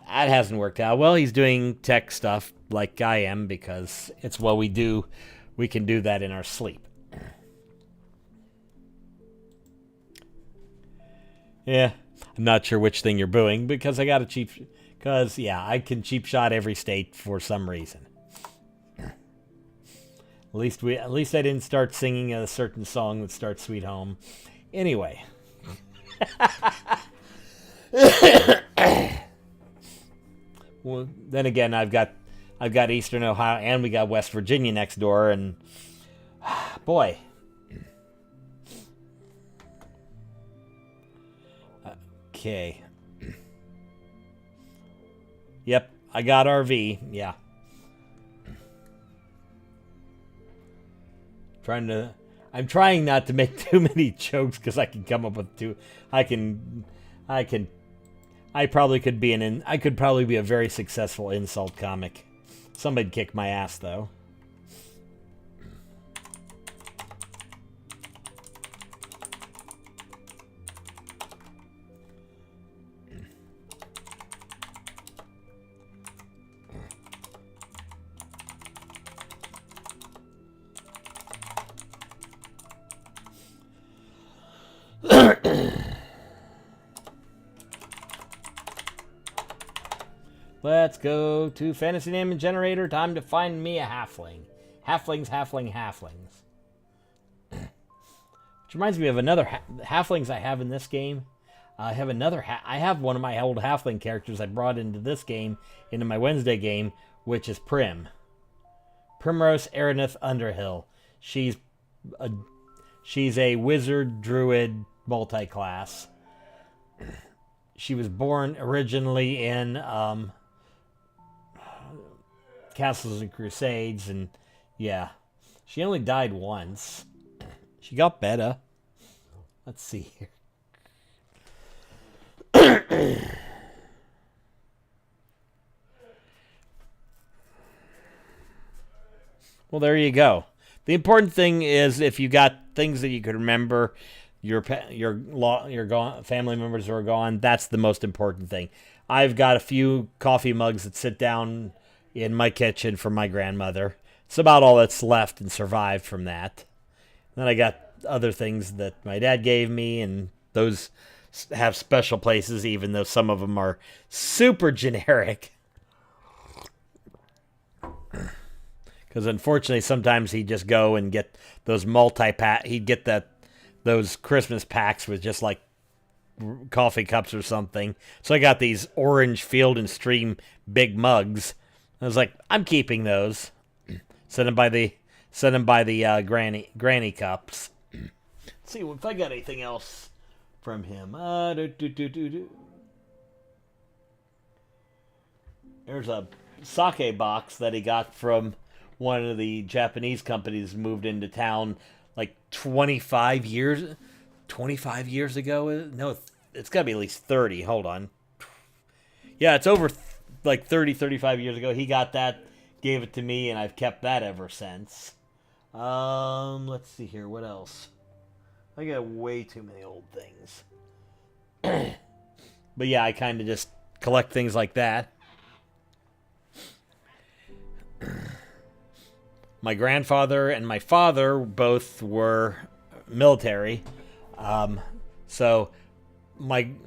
That hasn't worked out well. He's doing tech stuff like I am because it's what we do. We can do that in our sleep. Yeah, I'm not sure which thing you're booing because I got a cheap... Because, yeah, I can cheap shot every state for some reason. At least I didn't start singing a certain song that starts Sweet Home. Anyway. Well, then again, I've got Eastern Ohio and we got West Virginia next door, and boy. Okay. Yep, I got RV. Yeah. I'm trying not to make too many jokes because I can come up with two. I probably could be I could probably be a very successful insult comic. Somebody'd kick my ass though. Let's go to Fantasy Name Generator. Time to find me a halfling. Halflings. Which reminds me of another halflings I have in this game. I have I have one of my old halfling characters I brought into this game, into my Wednesday game, which is Primrose Aranith Underhill. She's a wizard druid multi-class. She was born originally in Castles and Crusades, and yeah, she only died once. She got better. Let's see here. Well, there you go. The important thing is if you got things that you could remember, your family members who are gone. That's the most important thing. I've got a few coffee mugs that sit down in my kitchen from my grandmother. It's about all that's left and survived from that. Then I got other things that my dad gave me, and those have special places, even though some of them are super generic. Because unfortunately, sometimes he'd just go and get those multi-pack. He'd get those Christmas packs with just like coffee cups or something. So I got these orange Field and Stream big mugs. I was like, I'm keeping those. Send them by the granny cups. Let's see if I got anything else from him. There's a sake box that he got from one of the Japanese companies moved into town like 25 years ago. No, it's got to be at least 30. Hold on. Yeah, it's over like 30, 35 years ago. He got that, gave it to me, and I've kept that ever since. Let's see here. What else? I got way too many old things. But yeah, I kind of just collect things like that. My grandfather and my father both were military. So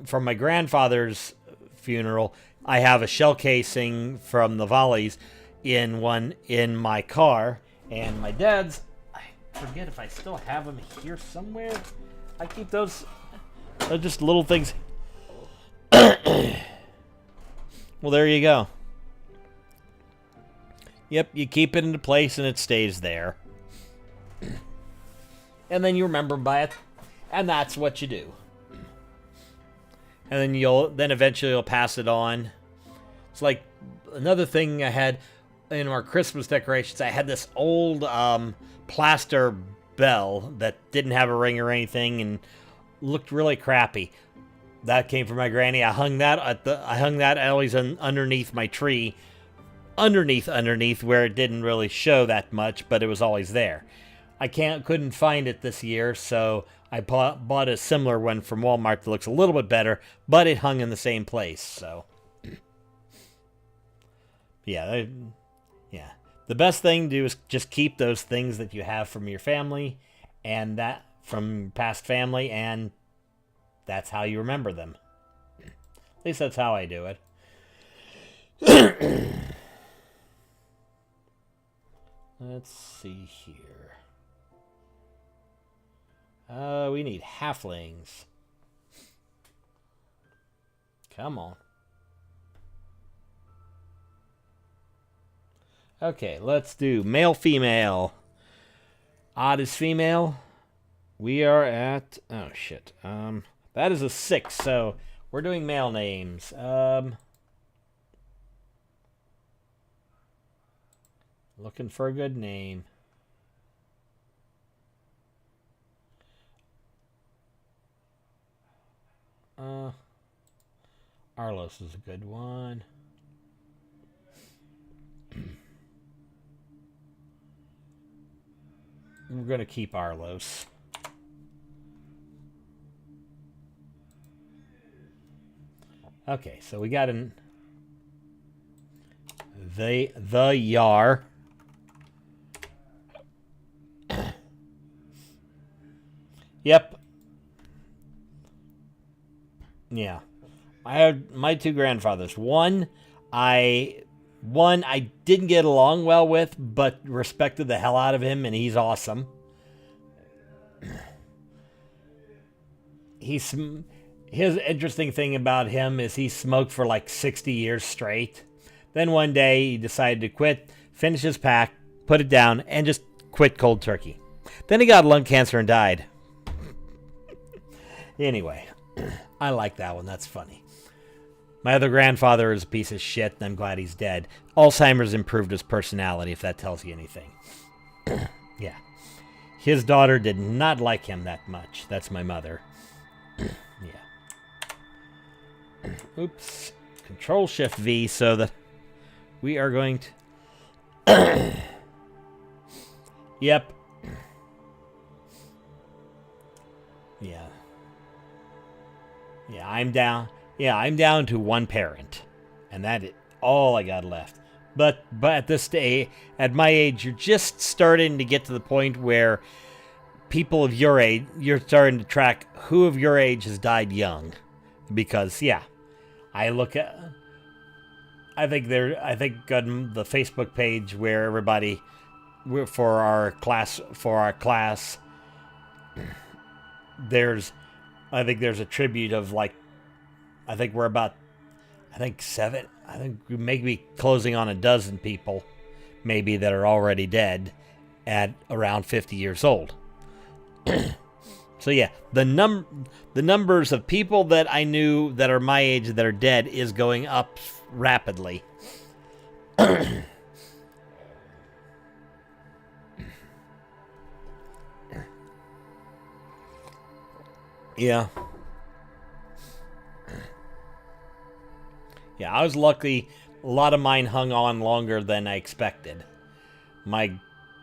from my grandfather's funeral, I have a shell casing from the volleys in my car. And my dad's, I forget if I still have them here somewhere. I keep those. They're just little things. Well, there you go. Yep, you keep it into place and it stays there. And then you remember by it, and that's what you do. And then eventually you'll pass it on. It's like another thing I had in our Christmas decorations. I had this old plaster bell that didn't have a ring or anything and looked really crappy. That came from my granny. I hung that always underneath my tree. Underneath where it didn't really show that much, but it was always there. I couldn't find it this year, so I bought a similar one from Walmart that looks a little bit better, but it hung in the same place. So, yeah. The best thing to do is just keep those things that you have from your family and that from past family, and that's how you remember them. At least that's how I do it. Let's see here. We need halflings. Come on. Okay, let's do male, female. Odd is female. We are at... Oh, shit. That is a 6, so we're doing male names. Looking for a good name. Arlos is a good one. We're going to keep Arlos. Okay, so we got the Yar. Yep. Yeah. I had my two grandfathers. One I didn't get along well with, but respected the hell out of him, and he's awesome. His interesting thing about him is he smoked for like 60 years straight. Then one day he decided to quit, finish his pack, put it down, and just quit cold turkey. Then he got lung cancer and died. Anyway, I like that one. That's funny. My other grandfather is a piece of shit, and I'm glad he's dead. Alzheimer's improved his personality, if that tells you anything. Yeah. His daughter did not like him that much. That's my mother. Yeah. Oops. Control-Shift-V so that we are going to... Yep. Yeah. Yeah, I'm down. Yeah, I'm down to one parent. And that is all I got left. But at this day, at my age, you're just starting to get to the point where people of your age, you're starting to track who of your age has died young. Because, yeah, I look at... I think on the Facebook page where everybody... For our class, there's a tribute of like, I think we're about, seven. I think we may be closing on a dozen people, maybe, that are already dead at around 50 years old. So yeah, the numbers of people that I knew that are my age that are dead is going up rapidly. Yeah. Yeah, I was lucky. A lot of mine hung on longer than I expected. My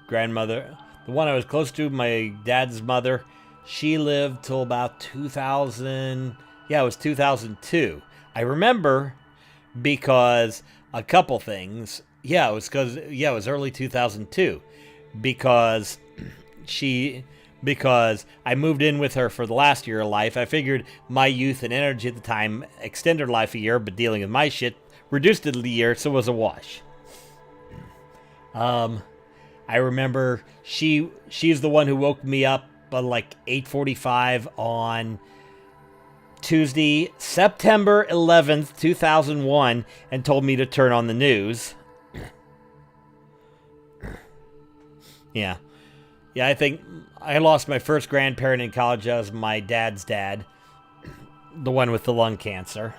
grandmother, the one I was close to, my dad's mother, she lived till about 2000. Yeah, it was 2002. I remember because a couple things. Yeah, it was early 2002 because because I moved in with her for the last year of life. I figured my youth and energy at the time extended her life a year, but dealing with my shit reduced it a year, so it was a wash. I remember she's the one who woke me up at like 8:45 on Tuesday, September 11th, 2001, and told me to turn on the news. Yeah. Yeah, I think I lost my first grandparent in college. That was my dad's dad, the one with the lung cancer.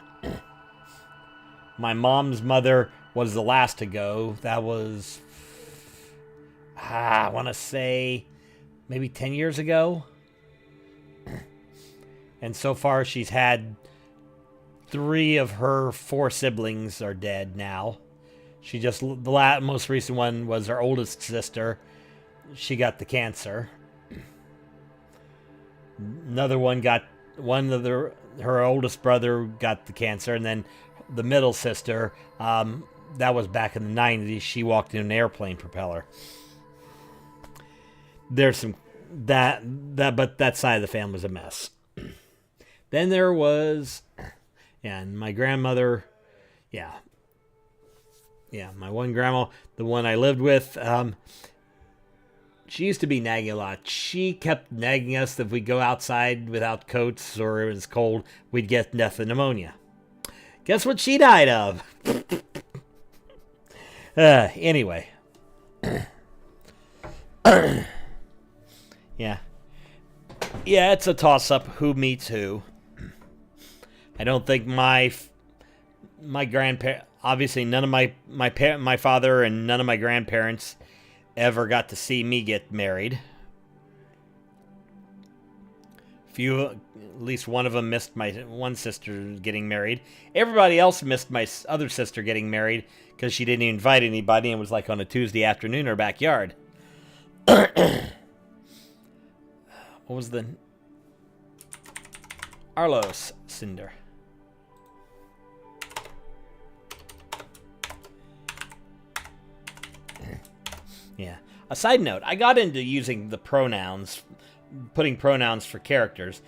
My mom's mother was the last to go. That was, I want to say, maybe 10 years ago. And so far, she's had 3 of her 4 siblings are dead now. The most recent one was her oldest sister. She got the cancer. Another one her oldest brother got the cancer, and then the middle sister, that was back in the 90s. She walked in an airplane propeller. There's some but that side of the family was a mess. Then there was, and my grandmother, my one grandma, the one I lived with, she used to be nagging a lot. She kept nagging us that if we go outside without coats or it was cold, we'd get death and pneumonia. Guess what she died of? Anyway. Yeah. Yeah, it's a toss-up who meets who. I don't think my grandparents, obviously none of my father and none of my grandparents ever got to see me get married. At least one of them missed my one sister getting married. Everybody else missed my other sister getting married because she didn't invite anybody and it was like on a Tuesday afternoon in her backyard. What was the... Arlos Cinder. Yeah. A side note, I got into using the pronouns, putting pronouns for characters,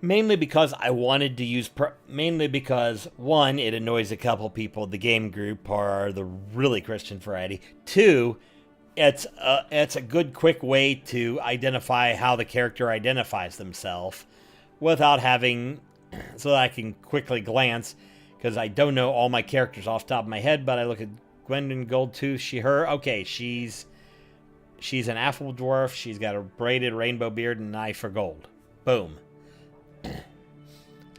mainly because I wanted to use, mainly because, 1, it annoys a couple people in the game group are the really Christian variety. 2, it's a good, quick way to identify how the character identifies themselves without having, so that I can quickly glance, because I don't know all my characters off the top of my head, but I look at Gwendolyn Goldtooth, she, her. Okay, she's an affable dwarf. She's got a braided rainbow beard and an eye for gold. Boom.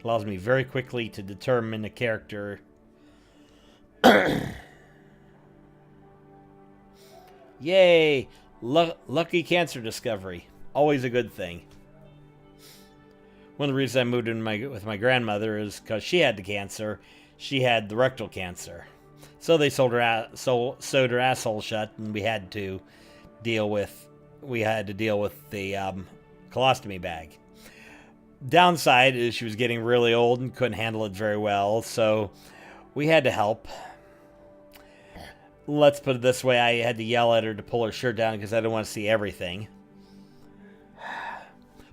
Allows me very quickly to determine a character. Yay! Lucky cancer discovery. Always a good thing. One of the reasons I moved in with my grandmother is because she had the cancer. She had the rectal cancer. So they sewed her asshole shut, and we had to deal with the colostomy bag. Downside is she was getting really old and couldn't handle it very well, so we had to help. Let's put it this way, I had to yell at her to pull her shirt down because I didn't want to see everything.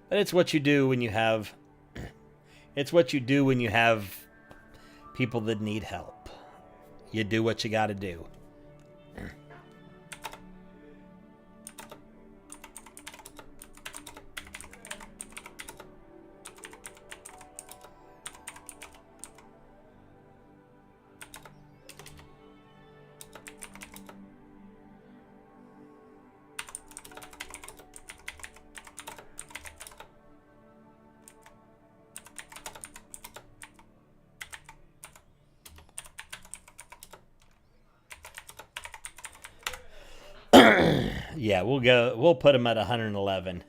But it's what you do when you have people that need help. You do what you gotta do. Yeah, we'll put him at 111.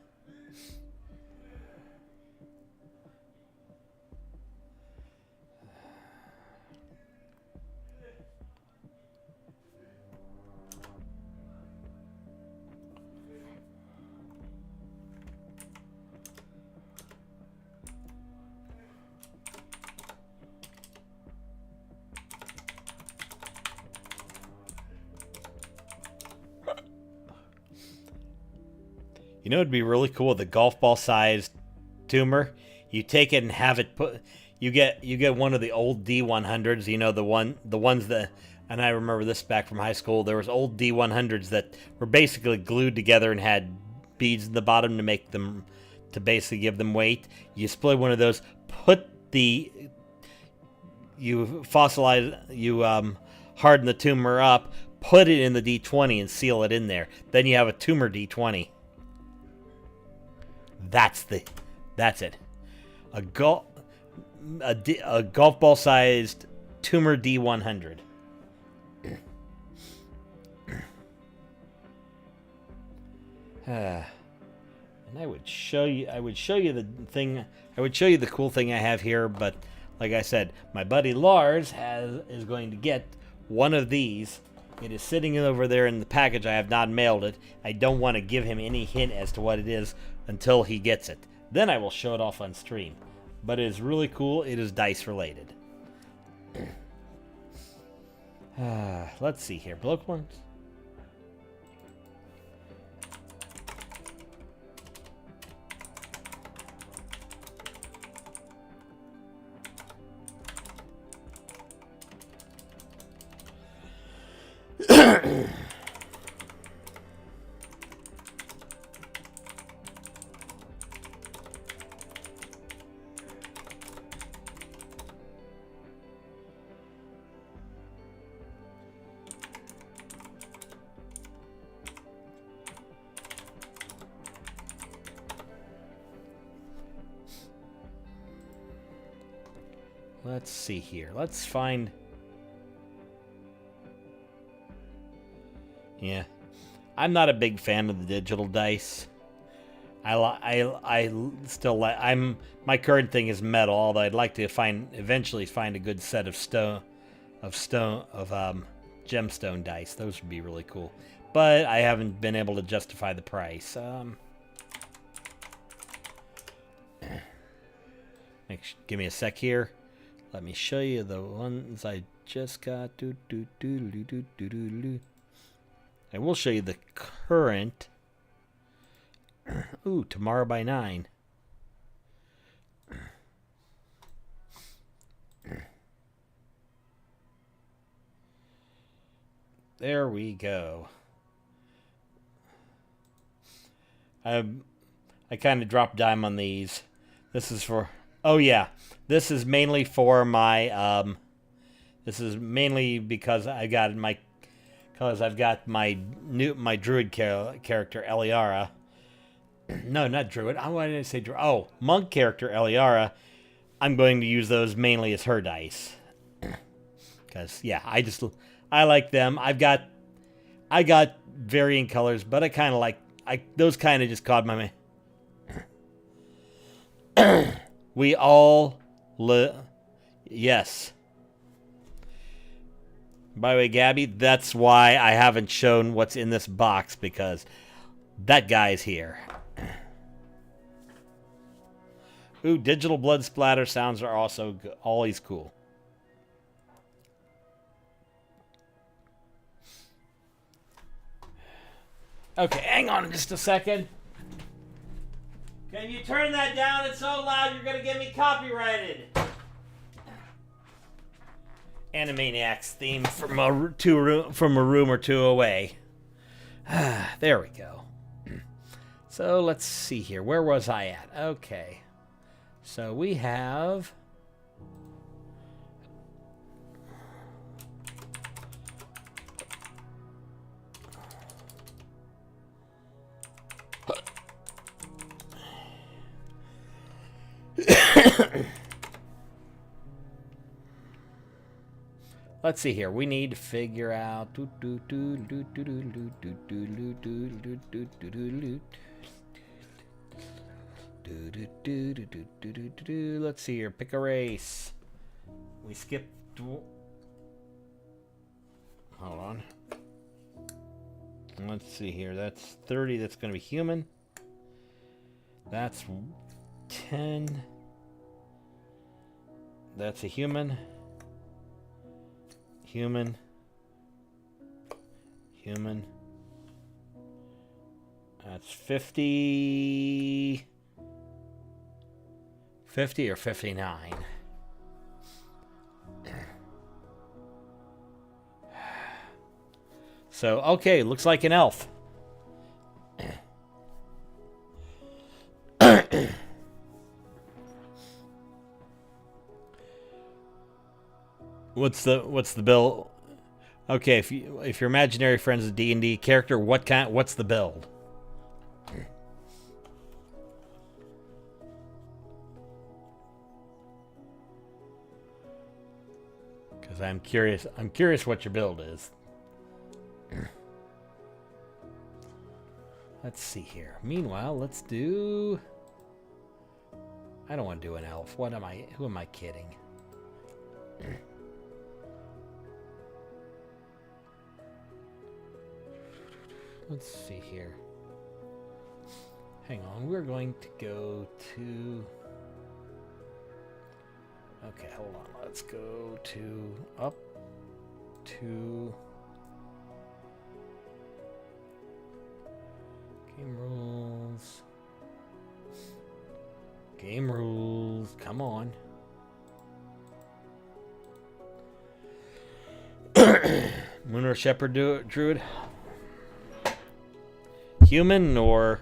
You know, it'd be really cool with a golf ball sized tumor. You take it and have it put. You get one of the old D100s. You know, the ones that. And I remember this back from high school. There was old D100s that were basically glued together and had beads in the bottom to basically give them weight. You split one of those. Harden the tumor up. Put it in the D20 and seal it in there. Then you have a tumor D20. That's it. A golf ball sized tumor D100. And I would show you the cool thing I have here, but like I said, my buddy Lars is going to get one of these. It is sitting over there in the package. I have not mailed it. I don't want to give him any hint as to what it is until he gets it. Then I will show it off on stream. But it is really cool. It is dice related. Let's see here. Bloodborne. Let's see here. Let's find... Yeah. I'm not a big fan of the digital dice. I still like... My current thing is metal, although I'd like to eventually find a good set of gemstone dice. Those would be really cool. But I haven't been able to justify the price. Give me a sec here. Let me show you the ones I just got. I will show you the current. Ooh, Tomorrow by 9. There we go. I kind of dropped dime on these. This is for... Oh yeah, this is mainly for my. This is mainly because I've got my druid character Eliara. No, not druid. Why did I say druid? Oh, monk character Eliara. I'm going to use those mainly as her dice. Because, yeah, I like them. I got varying colors, but I kind of like, those kind of just caught my... We all... Yes. By the way, Gabby, that's why I haven't shown what's in this box, because that guy's here. Ooh, digital blood splatter sounds are also always cool. Okay, hang on just a second. Can you turn that down? It's so loud you're going to get me copyrighted. Animaniacs theme from a room or two away. There we go. So let's see here. Where was I at? Okay. So we have... Let's see here. We need to figure out... Let's see here. Pick a race. We skipped... Hold on. Let's see here. That's 30. That's going to be human. That's 10. That's a human. Human. That's 50. 50 or 59. So, okay, looks like an elf. What's the build? Okay, if your imaginary friend's a D&D character, what's the build? Because I'm curious what your build is. Let's see here. Meanwhile, let's do... I don't want to do an elf. Who am I kidding? Let's see here. Hang on, we're going to go to... Okay, hold on. Let's go to... Up to... Game rules. Game rules. Come on. Moon or Shepherd Druid? Human or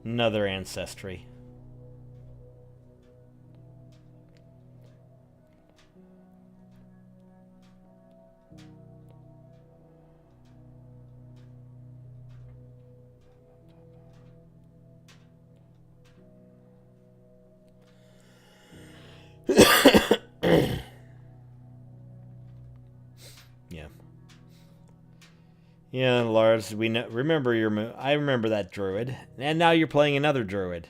another ancestry? Yeah, Lars, remember your... I remember that druid. And now you're playing another druid.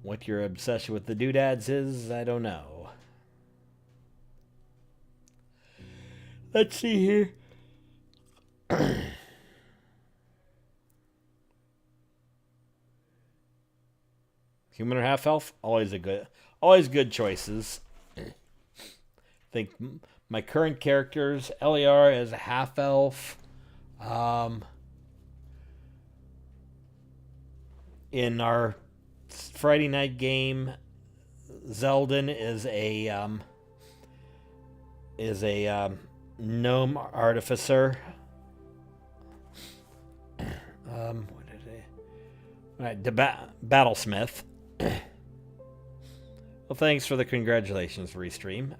What your obsession with the doodads is, I don't know. Let's see here. Human or half-elf? Always good choices. I think... My current characters, Eliar is a half-elf. In our Friday night game, Zeldin is a gnome artificer. Battlesmith. Well, thanks for the congratulations, Restream.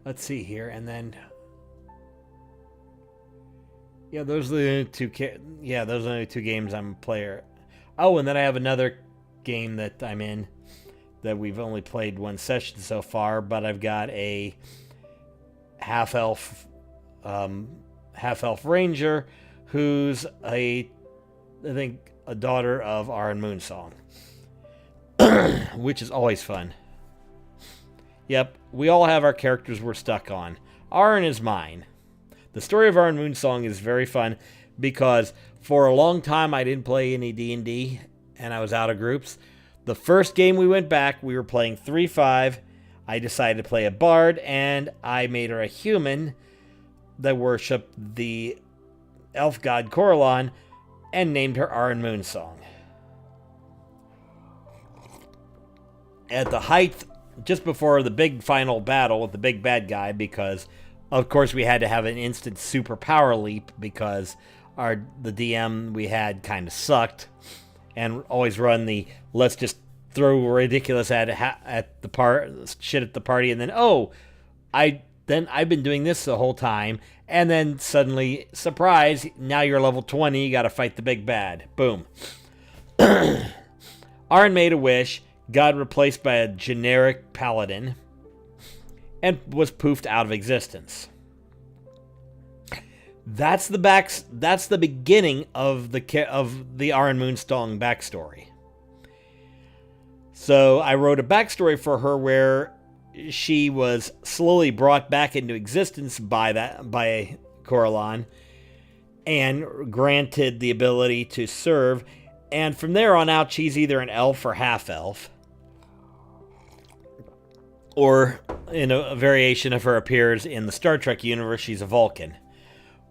Let's see here, and then... Yeah, those are the two games I'm a player. Oh, and then I have another game that I'm in that we've only played one session so far, but I've got a half-elf ranger who's I think a daughter of Aran Moonsong, which is always fun. Yep, we all have our characters we're stuck on. Aran is mine. The story of Aran Moonsong is very fun because for a long time I didn't play any D&D and I was out of groups. The first game we went back, we were playing 3-5. I decided to play a bard, and I made her a human that worshipped the elf god Coralon and named her Aran Moonsong. At the height, just before the big final battle with the big bad guy, because of course we had to have an instant super power leap because the DM we had kind of sucked, and always run the let's just throw ridiculous at the shit at the party, and then I've been doing this the whole time, and then suddenly surprise, now you're level 20, you got to fight the big bad. Boom. Aran made a wish, got replaced by a generic paladin, and was poofed out of existence. That's the beginning of the Aran Moonsong backstory. So I wrote a backstory for her where she was slowly brought back into existence by Coralon and granted the ability to serve, and from there on out she's either an elf or half elf, or in a variation of her appears in the Star Trek universe, she's a Vulcan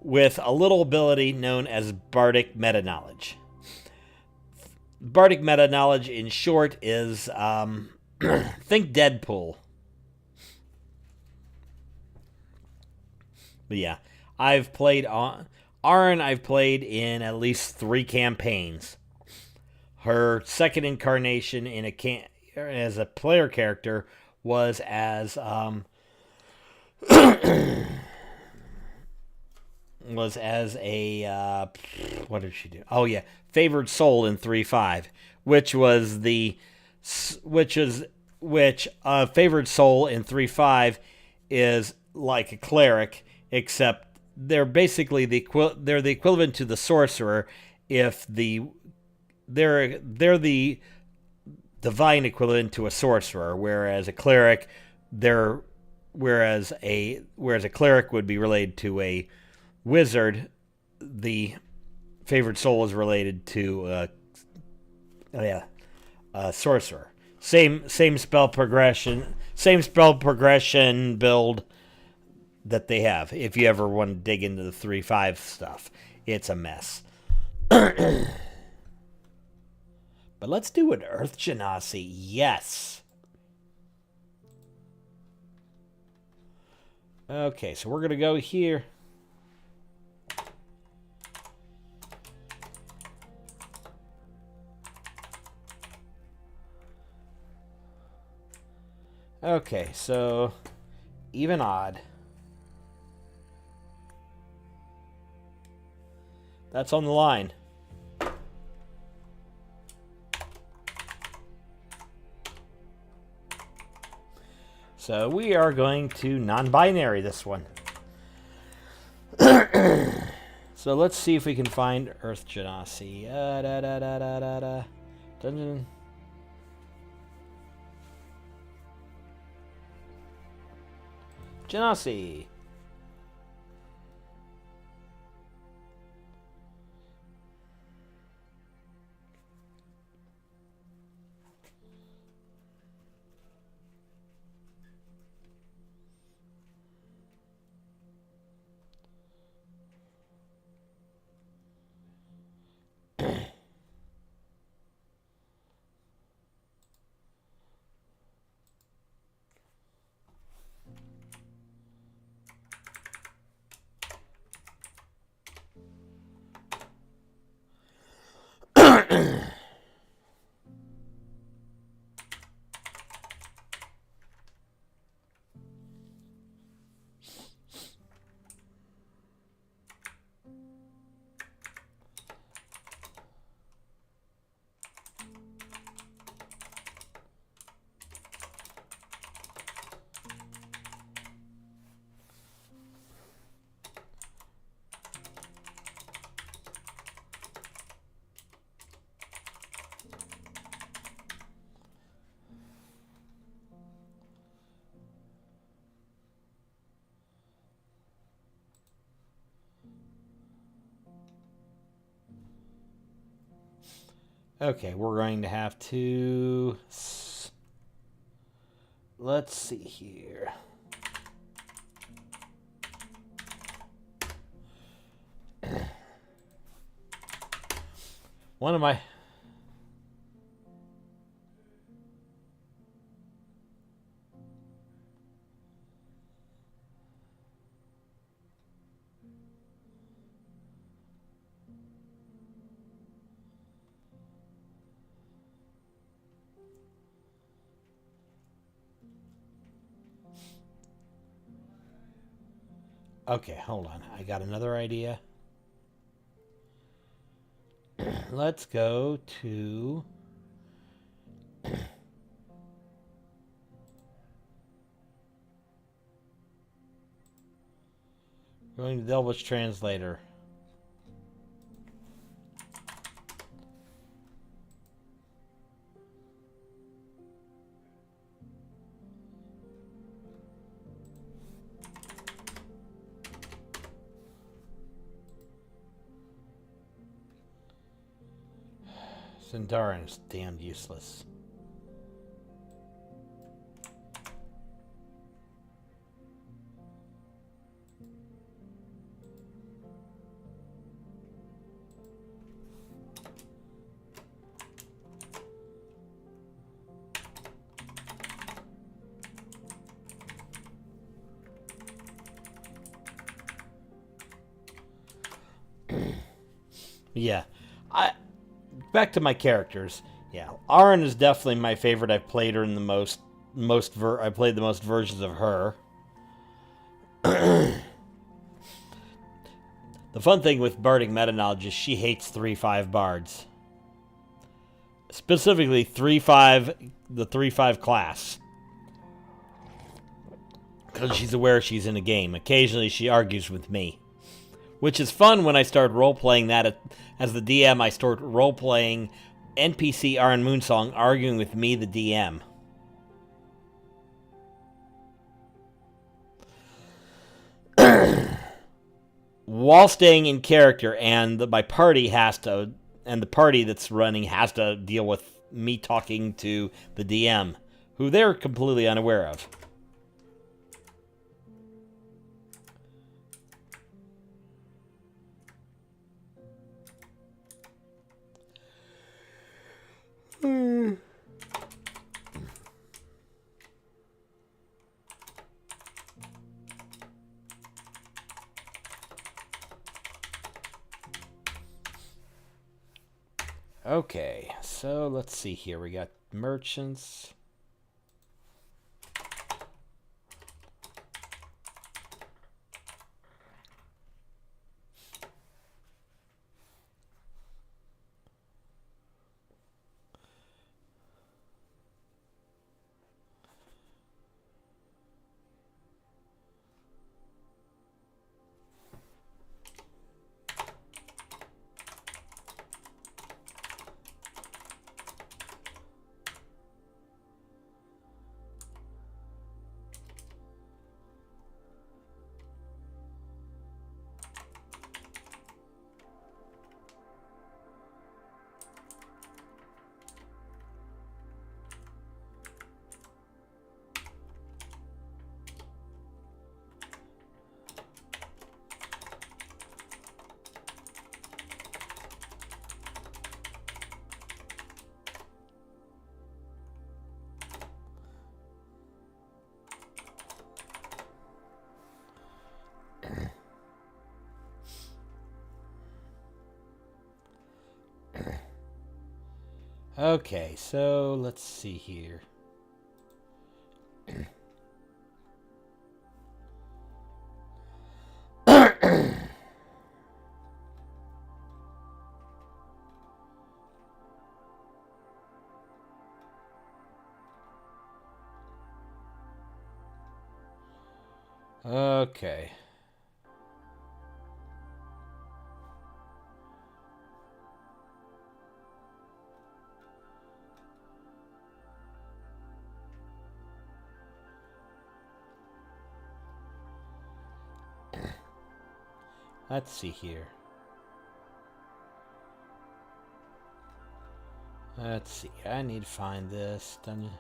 with a little ability known as bardic meta-knowledge. Bardic meta-knowledge, in short, is, think Deadpool. But yeah, I've played Aran, I've played in at least 3 campaigns. Her second incarnation as a player character was as, what did she do? Oh yeah, favored soul in 3-5, which favored soul in 3-5 is like a cleric, except they're basically they're the equivalent to the sorcerer. They're the divine equivalent to a sorcerer, whereas a cleric whereas a cleric would be related to a wizard, the favored soul is related to a sorcerer. Same spell progression build that they have. If you ever want to dig into the 3-5 stuff, it's a mess. But let's do an Earth Genasi. Yes. Okay, so we're going to go here. Okay, so even odd. That's on the line. So we are going to non-binary this one. So let's see if we can find Earth Genasi. Dungeon. Genasi. Okay, we're going to have to... Let's see here. One of my... Okay, hold on. I got another idea. Let's go to... Going to Delvish Translator. Sindarin's damned useless. Yeah. Back to my characters. Yeah, Arin is definitely my favorite. I've played her in the I played the most versions of her. The fun thing with Bardic meta knowledge is she hates 3/5 bards. Specifically 3/5, the 3/5 class. Because she's aware she's in a game. Occasionally she argues with me. Which is fun when I start role-playing that. As the DM, I start role-playing NPC Arin Moonsong arguing with me, the DM. While staying in character, and my party and the party that's running has to deal with me talking to the DM, who they're completely unaware of. Okay, so let's see here. We got merchants. Okay, so let's see here. Okay. Let's see here. Let's see. I need to find this. Dungeon.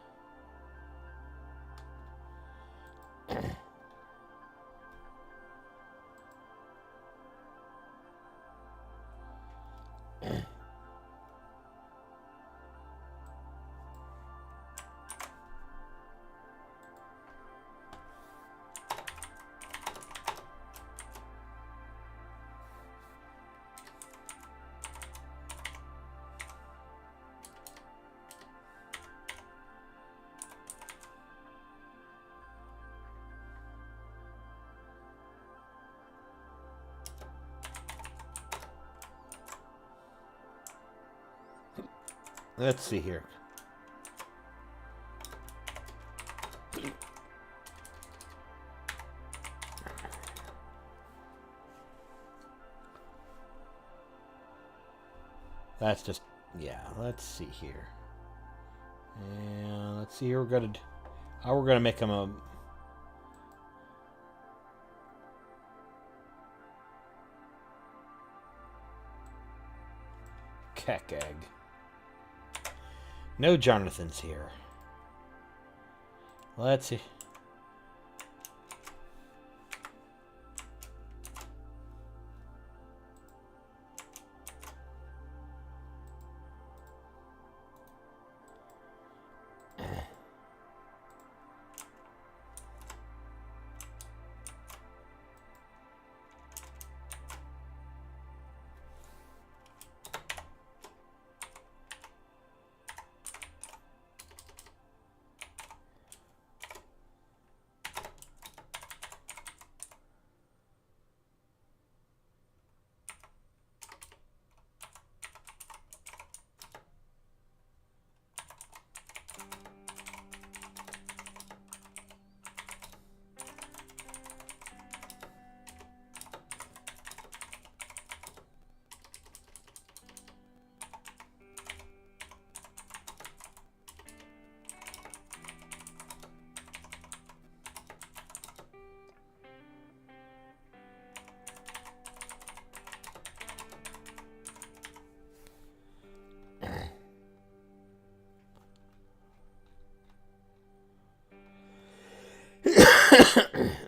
Let's see here. That's just, yeah, let's see here. And let's see here, how we're gonna make him a keck egg. No Jonathan's here. Let's see.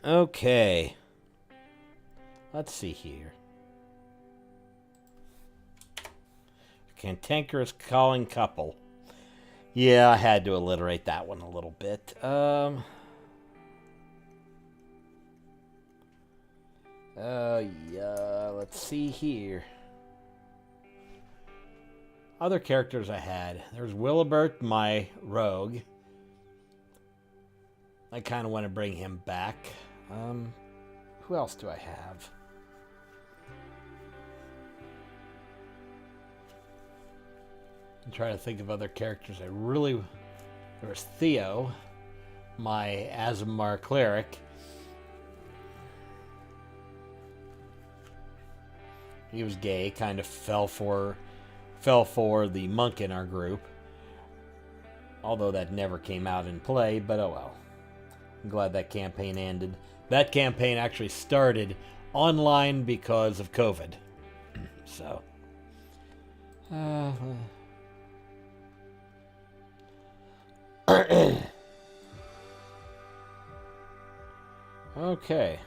Okay. Let's see here. Cantankerous calling couple. Yeah, I had to alliterate that one a little bit. Yeah, let's see here. Other characters I had. There's Willibert, my rogue. I kind of want to bring him back. Who else do I have? I'm trying to think of other characters I really... There's Theo, my Azamar cleric. He was gay, kind of fell for the monk in our group. Although that never came out in play, but oh well. I'm glad that campaign ended. That campaign actually started online because of COVID. So. Okay.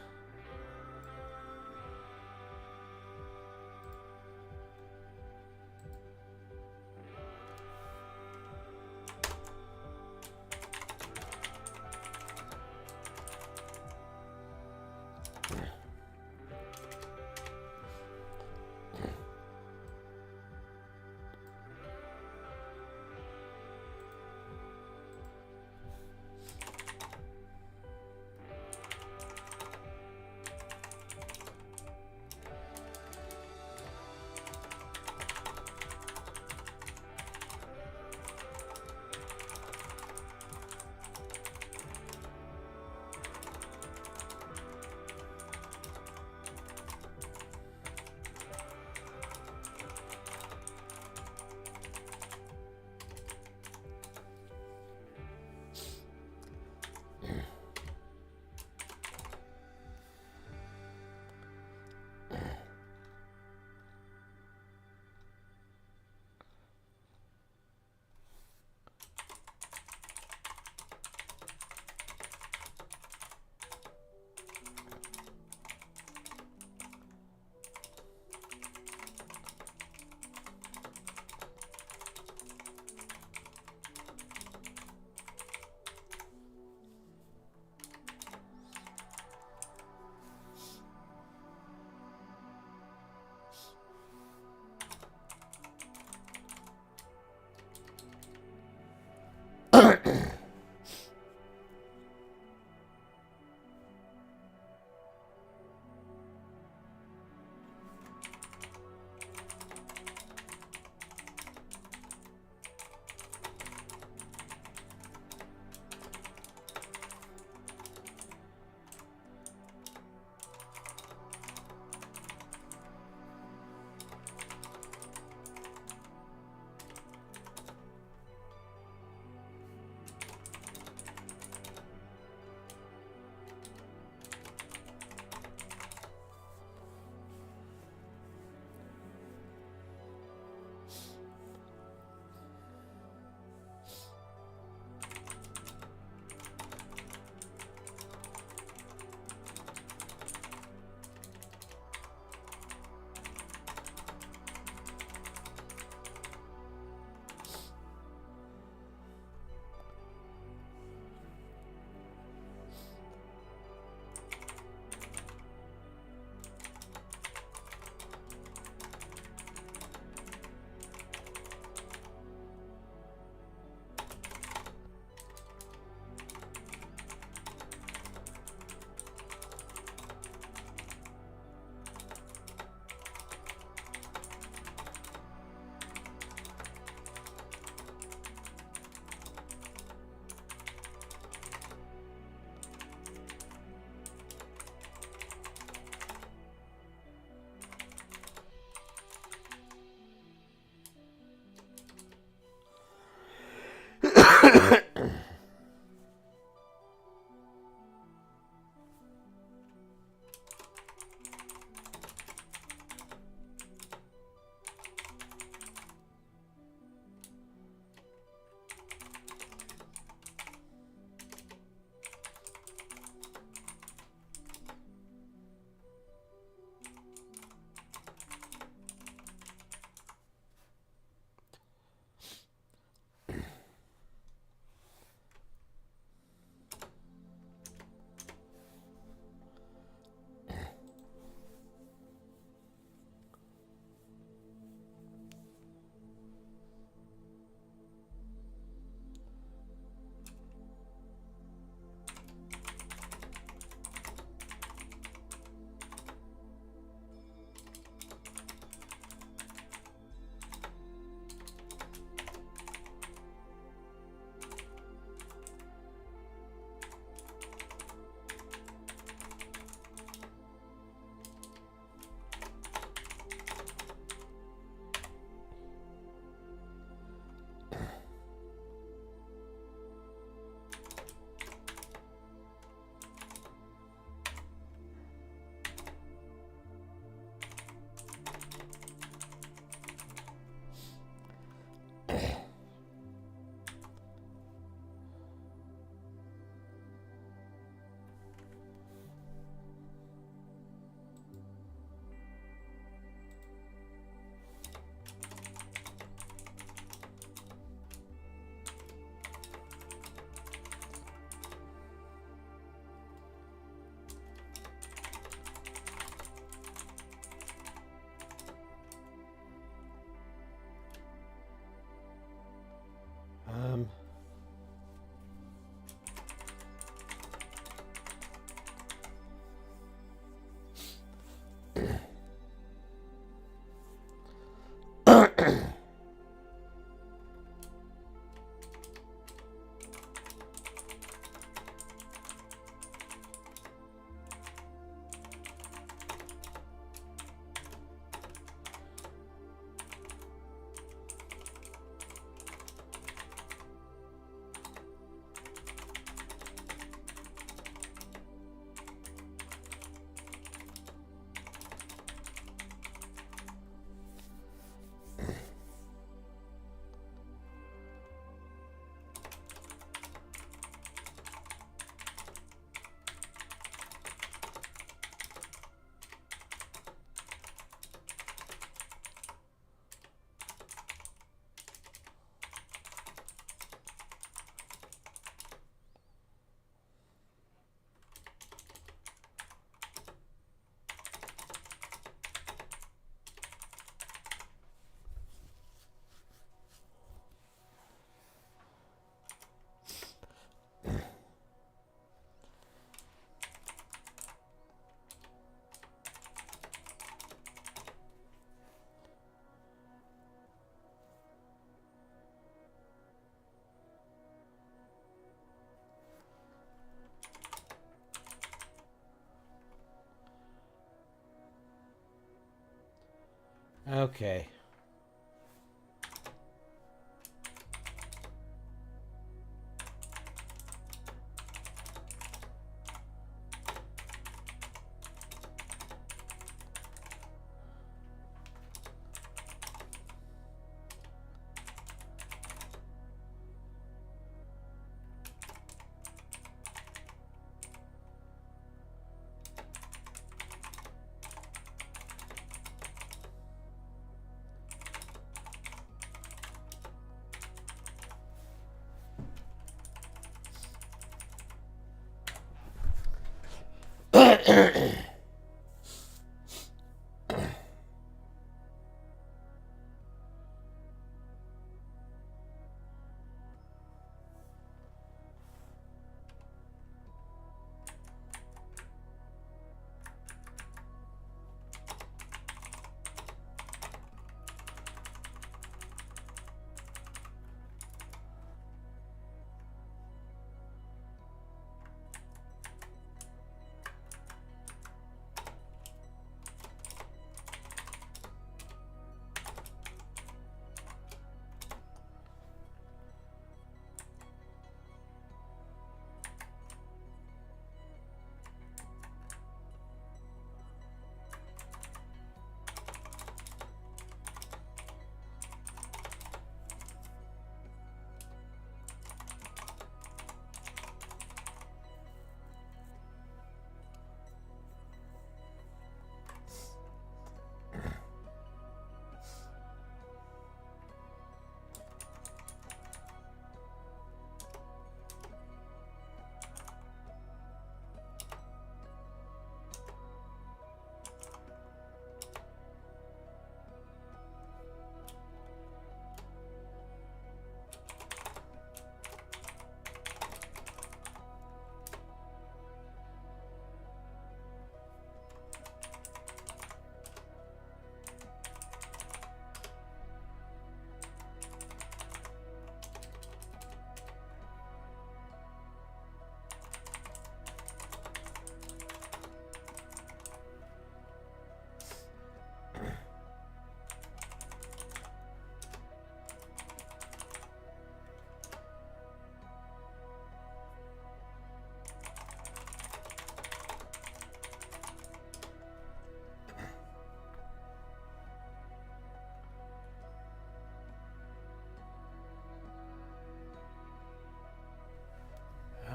Okay.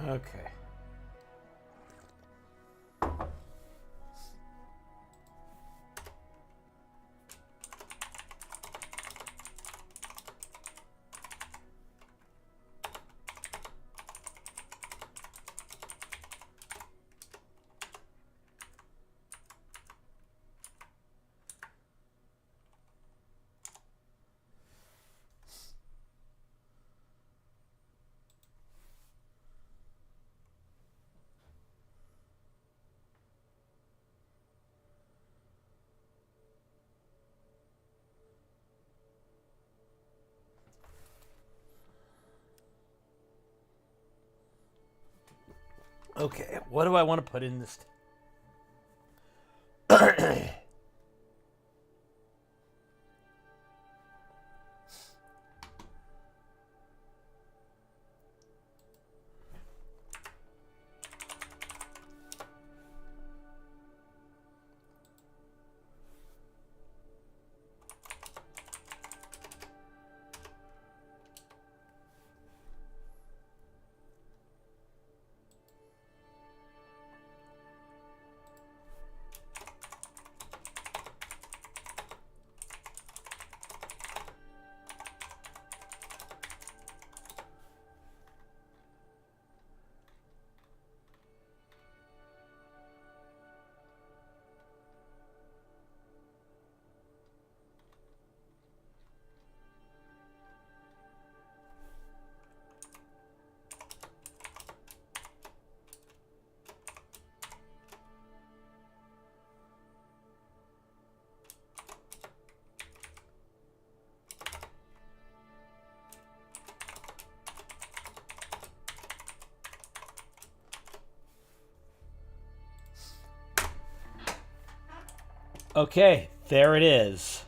Okay. Okay, what do I want to put in this? Okay, there it is.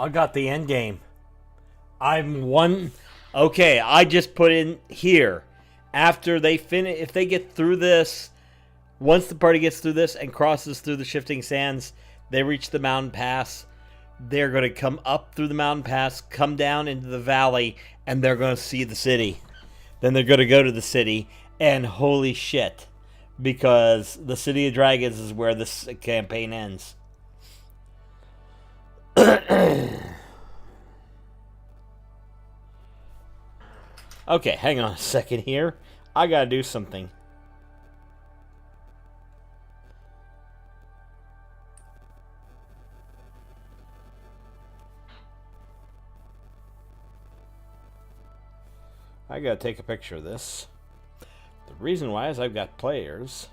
I got the end game. I'm one. Okay, I just put in here. After they finish, if they get through this, once the party gets through this and crosses through the shifting sands, they reach the mountain pass. They're going to come up through the mountain pass, come down into the valley, and they're going to see the city. Then they're going to go to the city, and holy shit, because the City of Dragons is where this campaign ends. Okay, hang on a second here. I gotta do something. I gotta take a picture of this. The reason why is I've got players.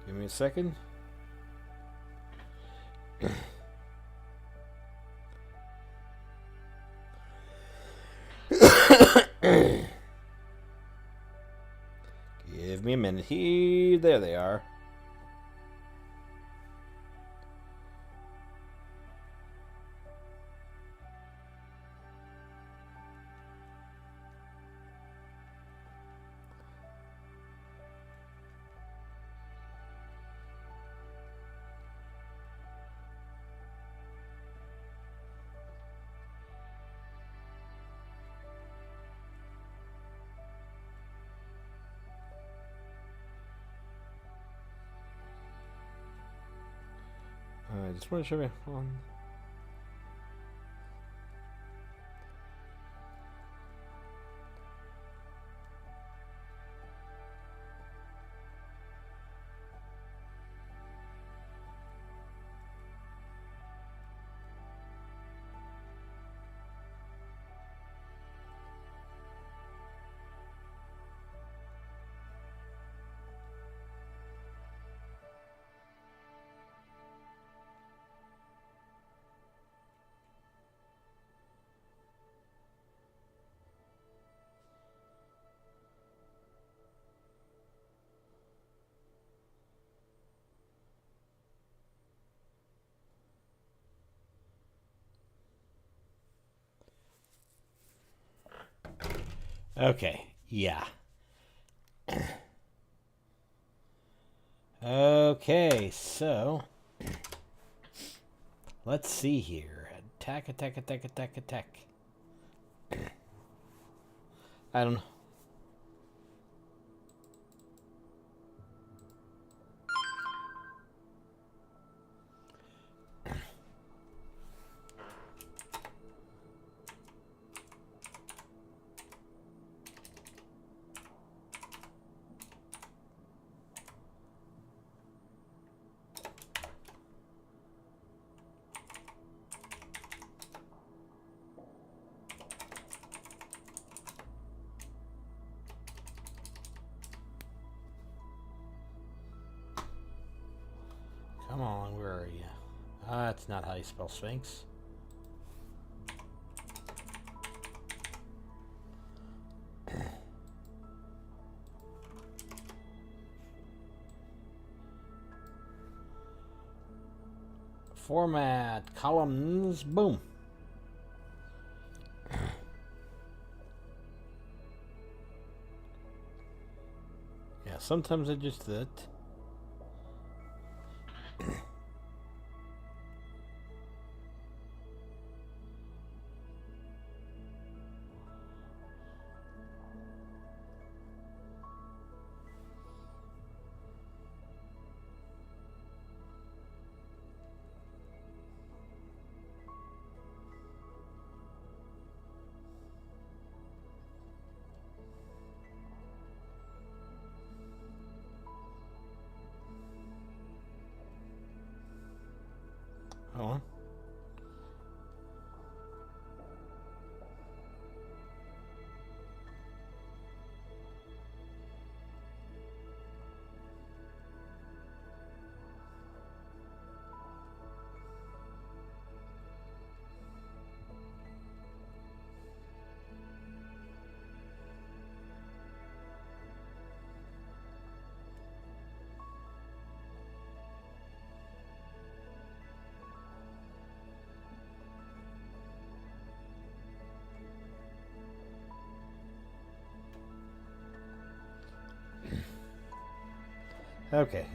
Give me a second. Give me a minute here. There they are. I just want to show you one. Okay, yeah. Okay, so let's see here. Attack, attack, attack, attack, attack. I don't know. Come on, where are you? That's not how you spell Sphinx. Format, columns, boom. Yeah, sometimes I just do that. Oh. Okay.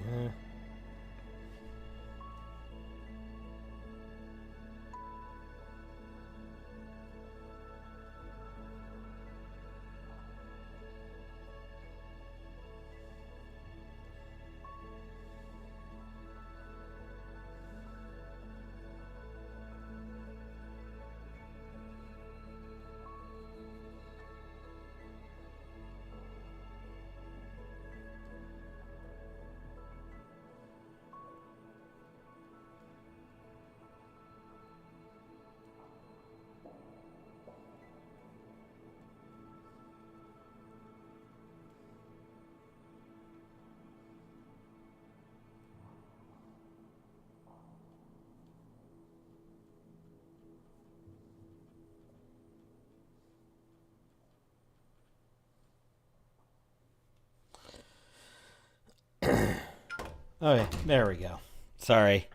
Okay, there we go. Sorry.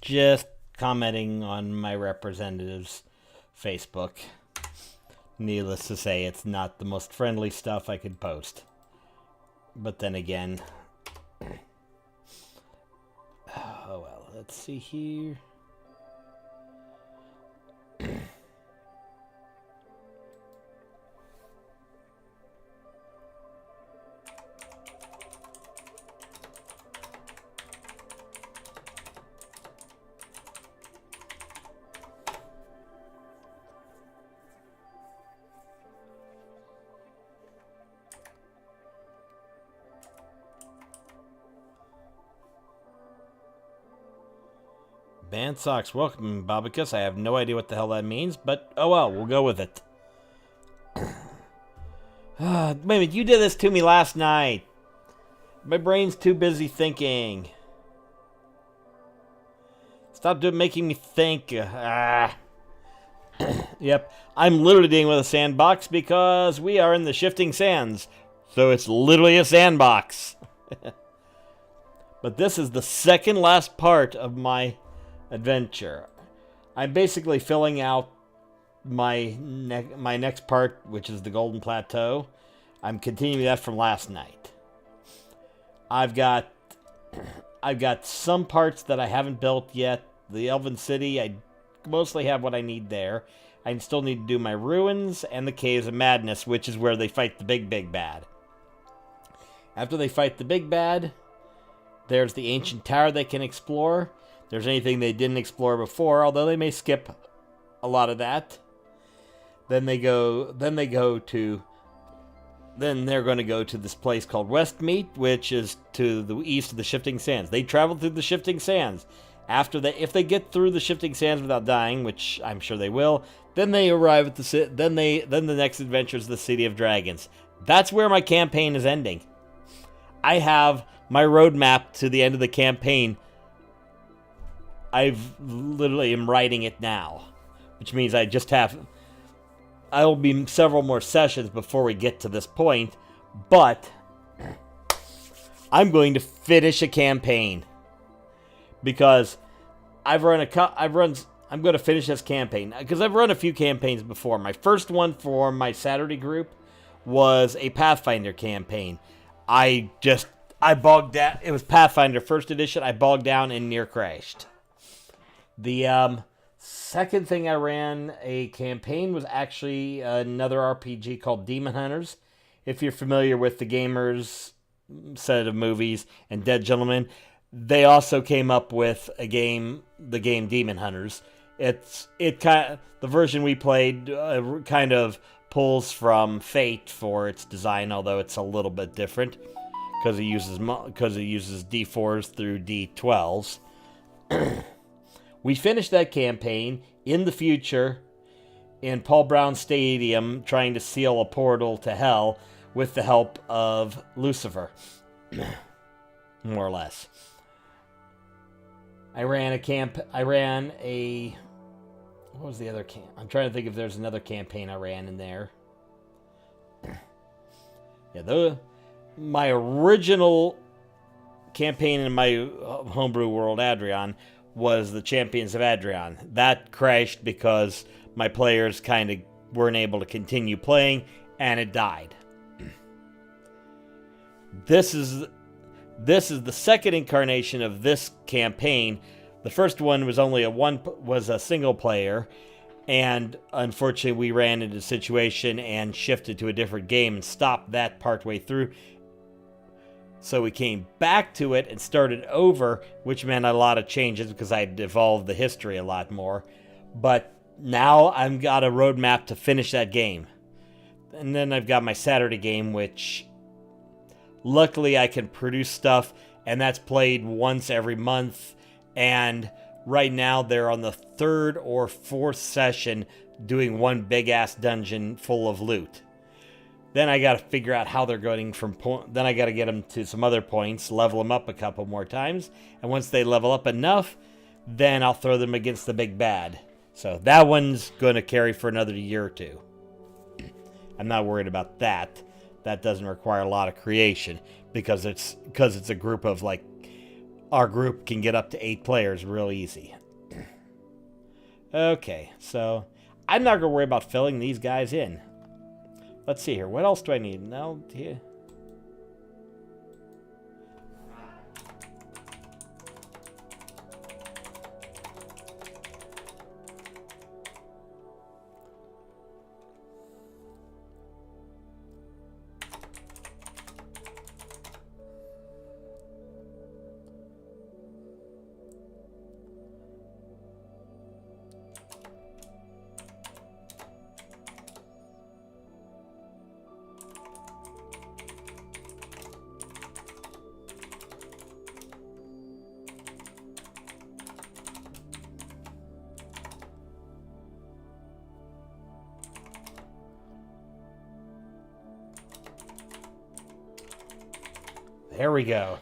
Just commenting on my representative's Facebook. Needless to say, it's not the most friendly stuff I could post. But then again... Oh well, let's see here. Band socks, welcome, Bobicus. I have no idea what the hell that means, but oh well, we'll go with it. Wait a minute, you did this to me last night. My brain's too busy thinking. Stop making me think. Yep, I'm literally dealing with a sandbox because we are in the shifting sands. So it's literally a sandbox. But this is the second last part of my adventure. I'm basically filling out my next part, which is the Golden Plateau. I'm continuing that from last night. I've got some parts that I haven't built yet. The Elven City, I mostly have what I need there. I still need to do my ruins and the Caves of Madness, which is where they fight the big bad. After they fight the big bad, there's the ancient tower they can explore. There's anything they didn't explore before, although they may skip a lot of that. Then they're going to go to this place called Westmead, which is to the east of the Shifting Sands. They travel through the Shifting Sands. If they get through the Shifting Sands without dying, which I'm sure they will, then they arrive at then the next adventure is the City of Dragons. That's where my campaign is ending. I have my roadmap to the end of the campaign. I've literally am writing it now, which means I will be several more sessions before we get to this point, but I'm going to finish a campaign because I'm going to finish this campaign because I've run a few campaigns before. My first one for my Saturday group was a Pathfinder campaign. I bogged down. It was Pathfinder First Edition. I bogged down and near crashed. The second thing I ran a campaign was actually another RPG called Demon Hunters. If you're familiar with the Gamers set of movies and Dead Gentlemen, they also came up with the game Demon Hunters. The version we played kind of pulls from Fate for its design, although it's a little bit different because it uses D4s through D12s. We finished that campaign in the future in Paul Brown Stadium trying to seal a portal to hell with the help of Lucifer. More or less. What was the other camp? I'm trying to think if there's another campaign I ran in there. Yeah, my original campaign in my homebrew world, Adrian, was the Champions of Adrian. That crashed because my players kind of weren't able to continue playing, and it died. This is This is the second incarnation of this campaign. The first one was only a single player, and unfortunately we ran into a situation and shifted to a different game and stopped that partway through. So we came back to it and started over, which meant a lot of changes because I'd evolved the history a lot more. But now I've got a roadmap to finish that game. And then I've got my Saturday game, which luckily I can produce stuff, and that's played once every month. And right now they're on the third or fourth session doing one big-ass dungeon full of loot. Then I got to figure out how they're going from then I got to get them to some other points, level them up a couple more times, and once they level up enough, then I'll throw them against the big bad. So that one's going to carry for another year or two. I'm not worried about that. That doesn't require a lot of creation because it's a group of, like, our group can get up to 8 players real easy. Okay, so I'm not going to worry about filling these guys in. Let's see here. What else do I need? No, here. There we go.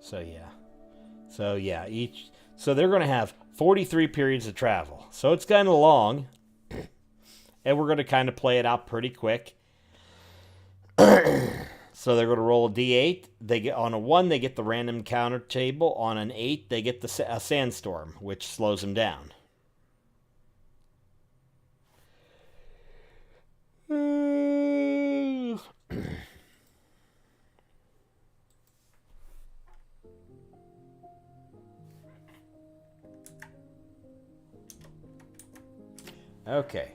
So yeah, so they're going to have 43 periods of travel. So it's kind of long, and we're going to kind of play it out pretty quick. So they're going to roll a d8. They get on a 1, they get the random counter table. On an 8, they get a sandstorm, which slows them down. Okay.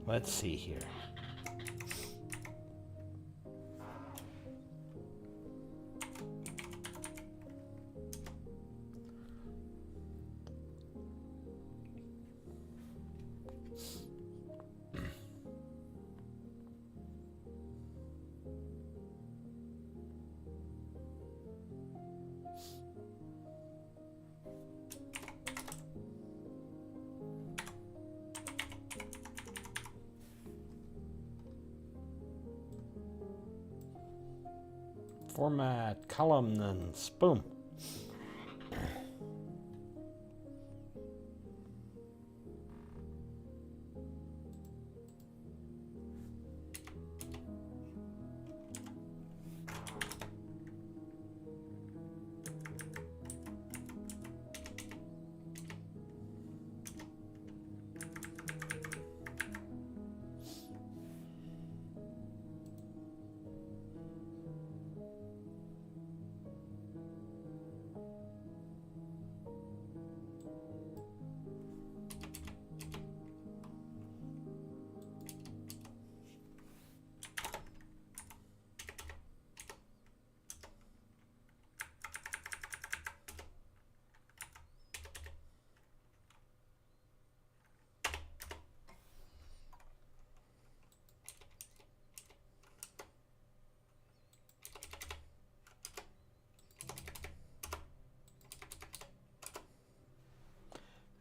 Let's see here. Format, columns, boom.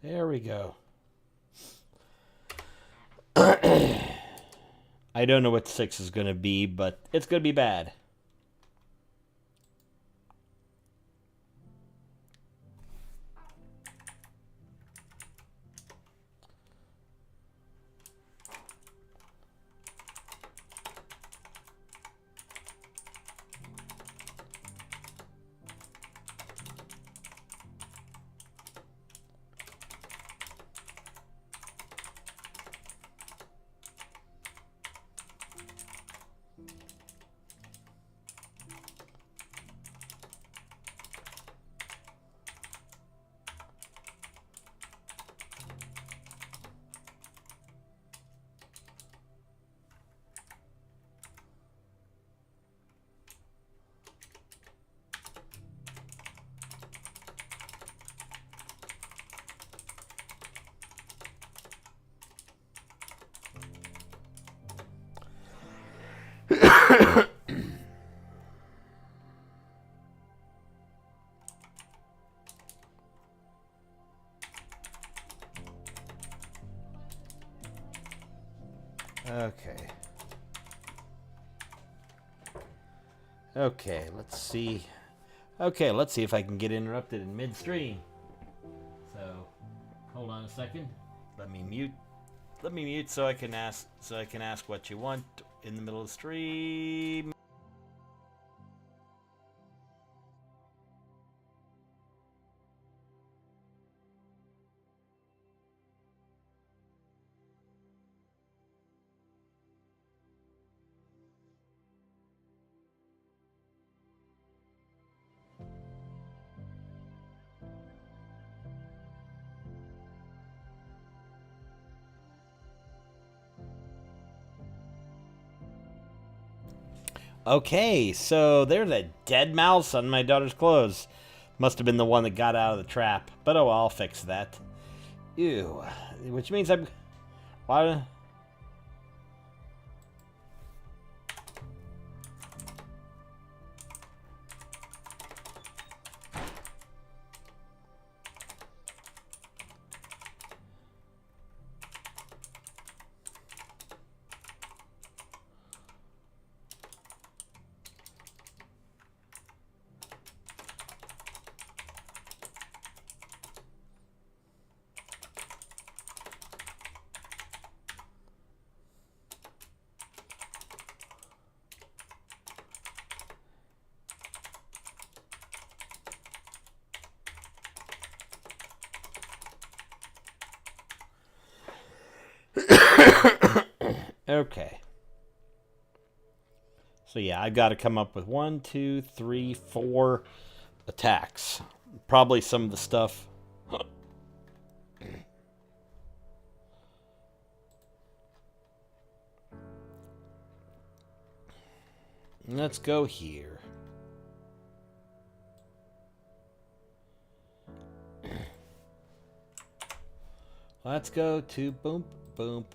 There we go. I don't know what 6 is going to be, but it's going to be bad. Okay. Okay, let's see. Okay, let's see if I can get interrupted in midstream. So, hold on a second. Let me mute. Let me mute so I can ask what you want in the middle of the stream. Okay, so there's a dead mouse on my daughter's clothes. Must have been the one that got out of the trap. But oh well, I'll fix that. Ew. Which means I'm... Why... Okay. So yeah, I've got to come up with 1, 2, 3, 4 attacks. Probably some of the stuff. Let's go here. Let's go to boom, boom.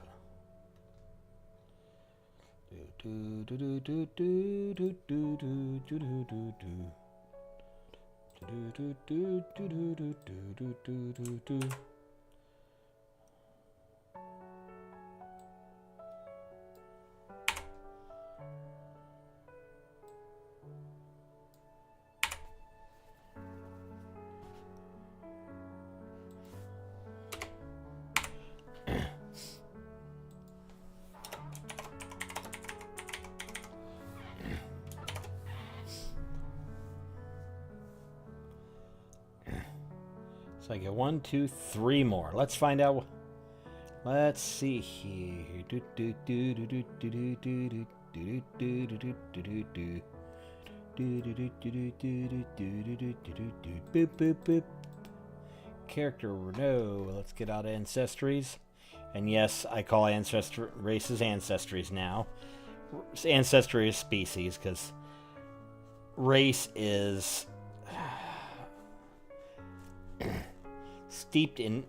So I get 1, 2, 3 more. Let's find out. Let's see here. Boop, boop, boop. Character, no. Let's get out of ancestries. And yes, I call races ancestries now. Ancestry is species, because race is steeped in...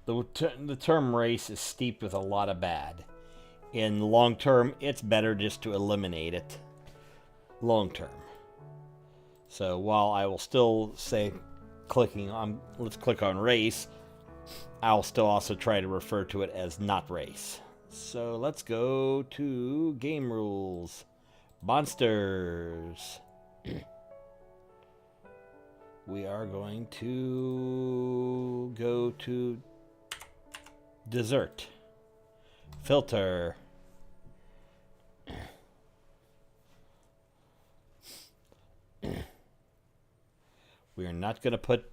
The term race is steeped with a lot of bad. In long term, it's better just to eliminate it. Long term. So while I will still say let's click on race, I'll still also try to refer to it as not race. So let's go to game rules. Monsters. We are going to go to dessert. Filter. We are not going to put...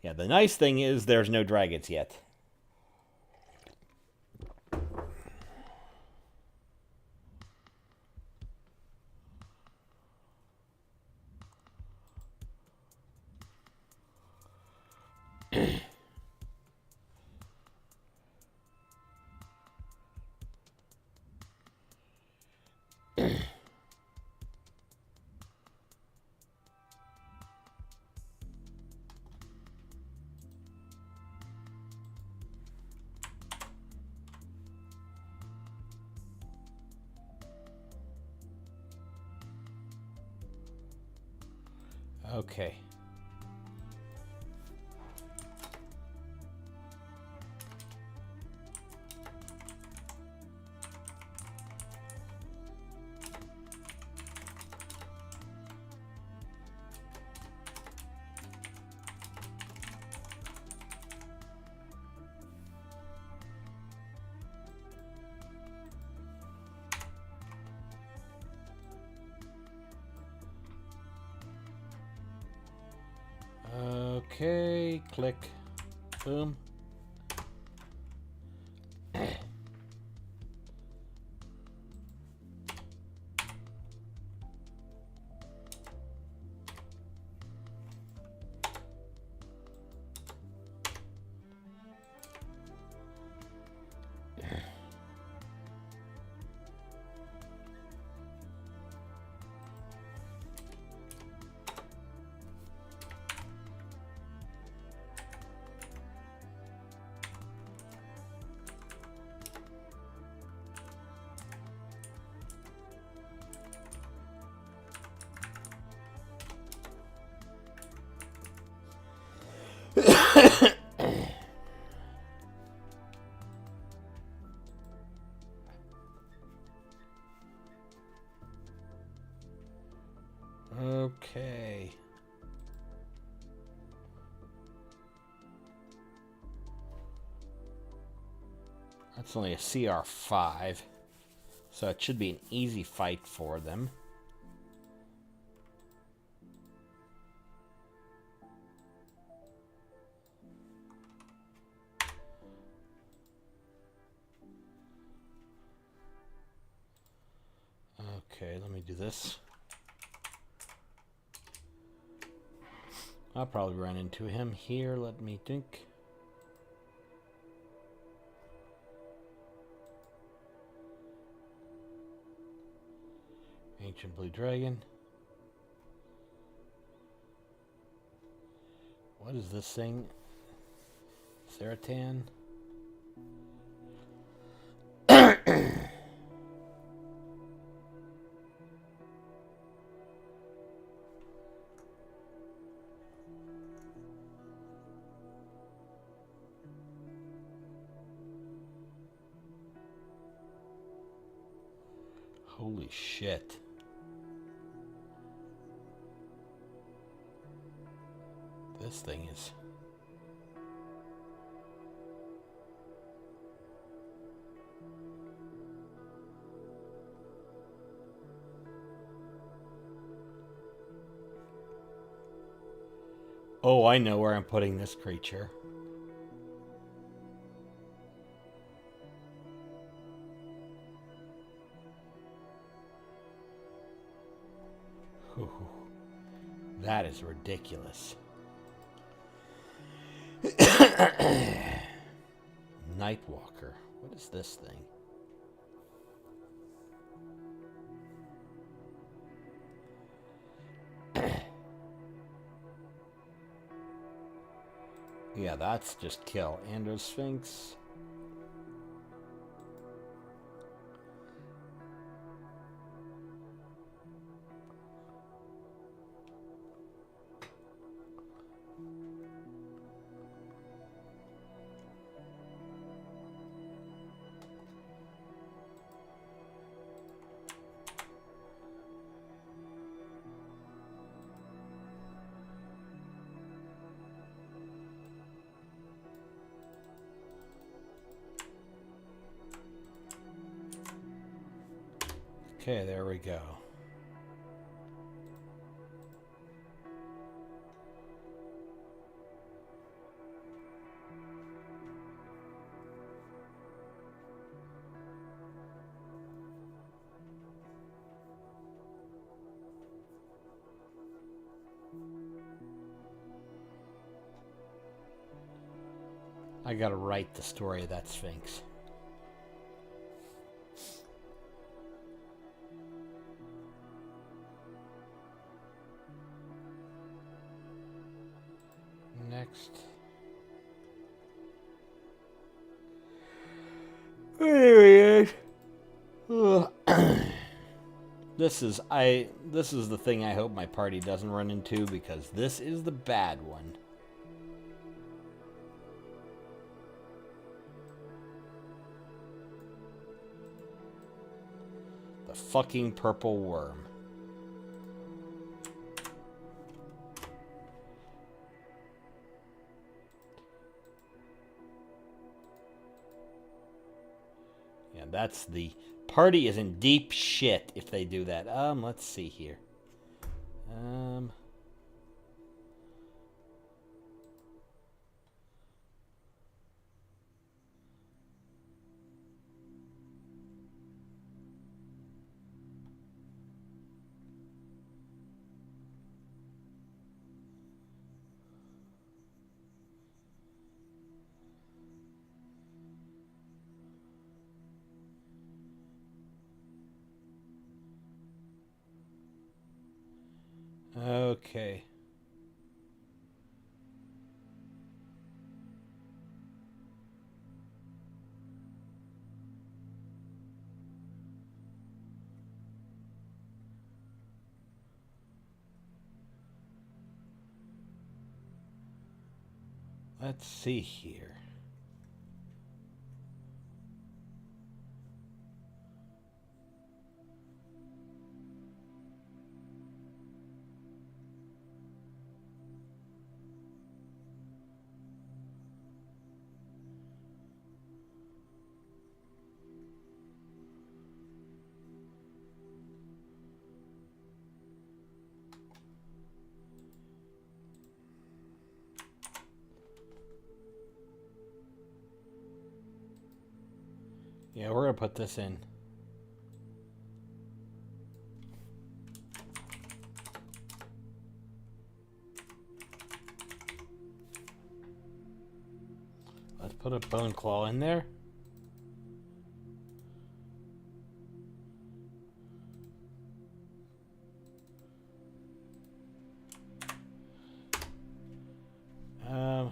Yeah, the nice thing is there's no dragons yet. Okay. Okay, click, boom. Okay. That's only a CR5, so it should be an easy fight for them. Okay, let me do this. I'll probably run into him here, let me think. Ancient Blue Dragon. What is this thing? Seratan? Holy shit. This thing is... Oh, I know where I'm putting this creature. Whew. That is ridiculous. Nightwalker. What is this thing? Yeah, that's just kill. Androsphinx. Okay, there we go. I gotta write the story of that Sphinx. Next. There he is. This is the thing I hope my party doesn't run into, because this is the bad one. The fucking purple worm. Yeah, that's the party is in deep shit if they do that. Let's see here. Okay. Let's see here. Yeah, we're gonna put this in. Let's put a bone claw in there. Um,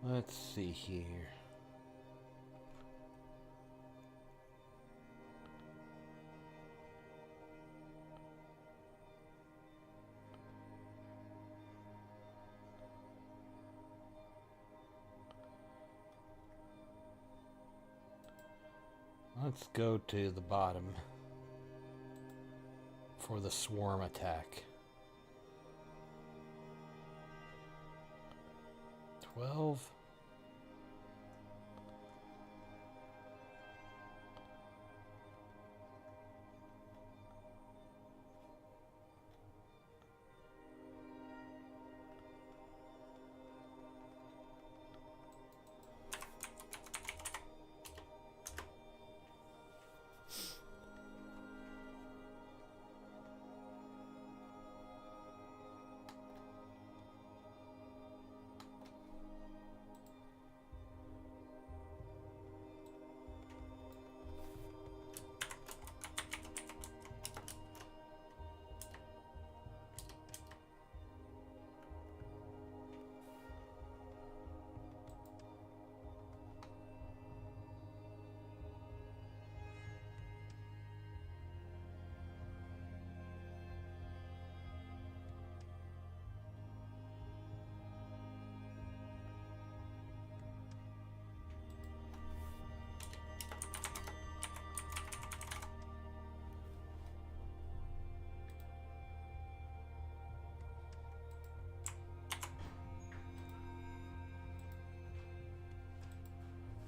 let's see here. Let's go to the bottom for the swarm attack. 12.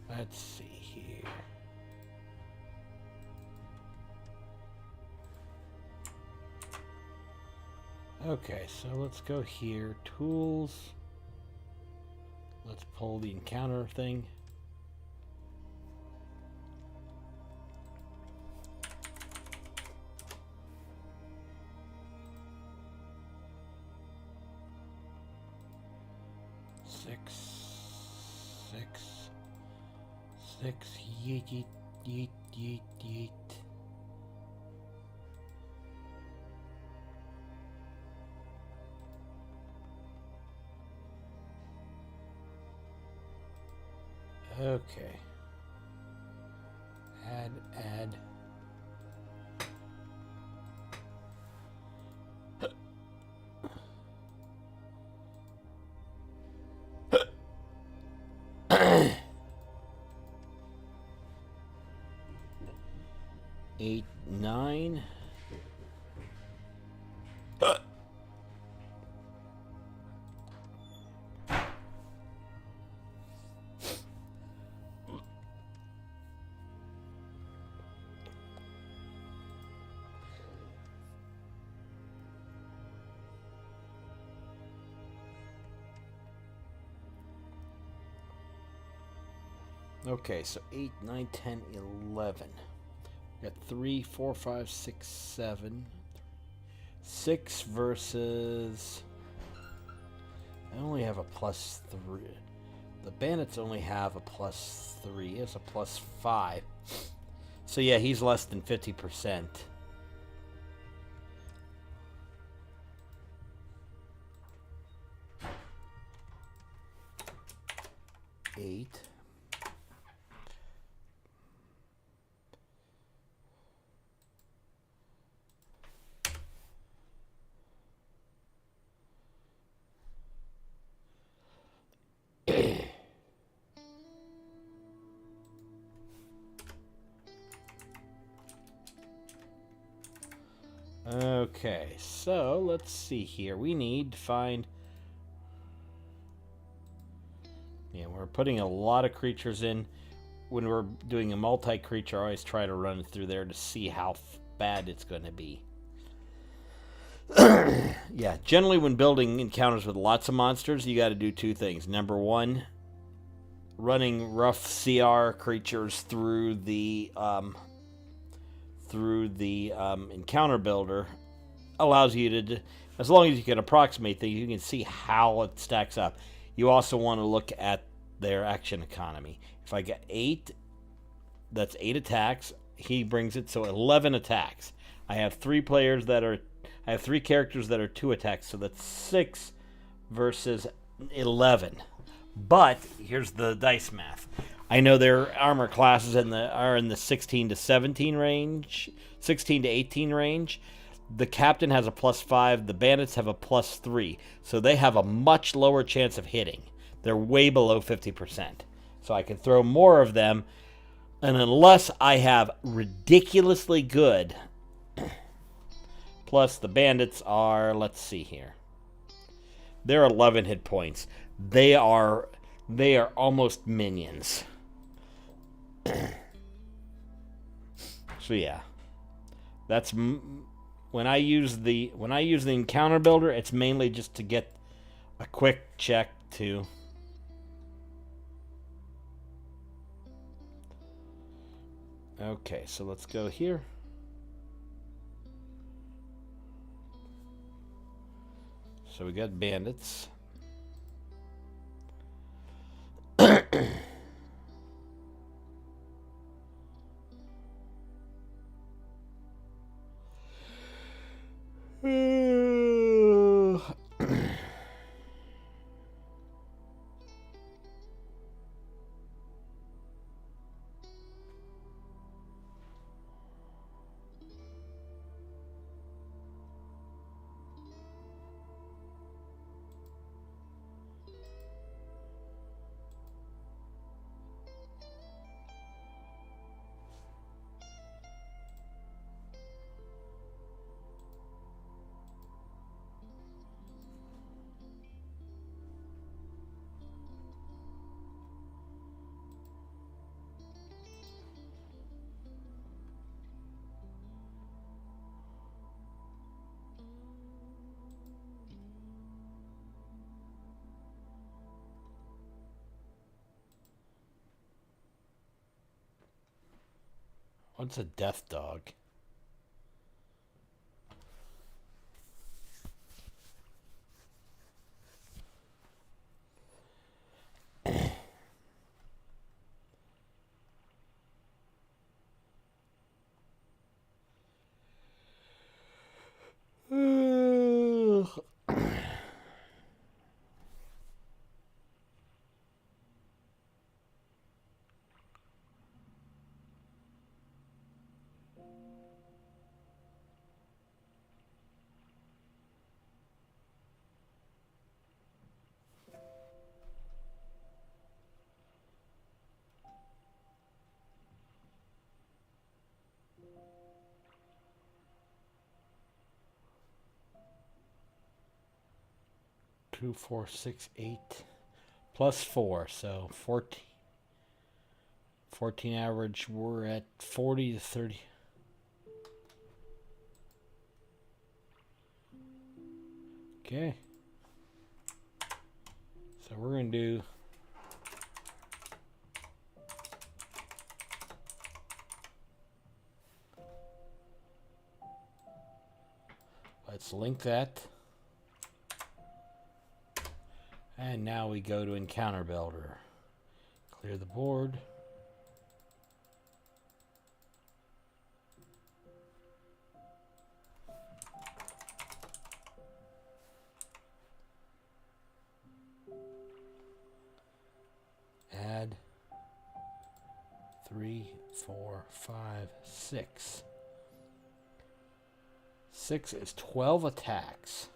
Let's see here. Okay, so let's go here. Tools. Let's pull the encounter thing. Six, yeet, yeet, yeet, yeet, yeet. Okay. Add. 8, 9. Okay, so 8, 9, 10, 11. We got 3, 4, 5, 6, 7. 6 versus... I only have a +3. The bandits only have a +3. He has a +5. So yeah, he's less than 50%. 8. Okay, so let's see here. We need to find... Yeah, we're putting a lot of creatures in. When we're doing a multi-creature, I always try to run it through there to see how bad it's going to be. Yeah, generally when building encounters with lots of monsters, you got to do two things. Number one, running rough CR creatures through the encounter builder allows you to, as long as you can approximate things, you can see how it stacks up. You also want to look at their action economy. If I get 8, that's 8 attacks. He brings it, so 11 attacks. I have 3 characters that are 2 attacks, so that's 6 versus 11. But here's the dice math. I know their armor classes are in the 16 to 17 range, 16 to 18 range. The captain has a +5. The bandits have a +3. So they have a much lower chance of hitting. They're way below 50%. So I can throw more of them. And unless I have ridiculously good... Plus the bandits are... Let's see here. They're 11 hit points. They are almost minions. So yeah. That's... When I use the encounter builder, it's mainly just to get a quick check to... Okay, so let's go here. So we got bandits. What's a death dog? Two, 4, 6, 8, plus 4, so 14. 14 average. We're at 40 to 30. Okay. So we're going to do let's link that. And now we go to Encounter Builder. Clear the board. Add 3, 4, 5, 6. 6 is 12 attacks.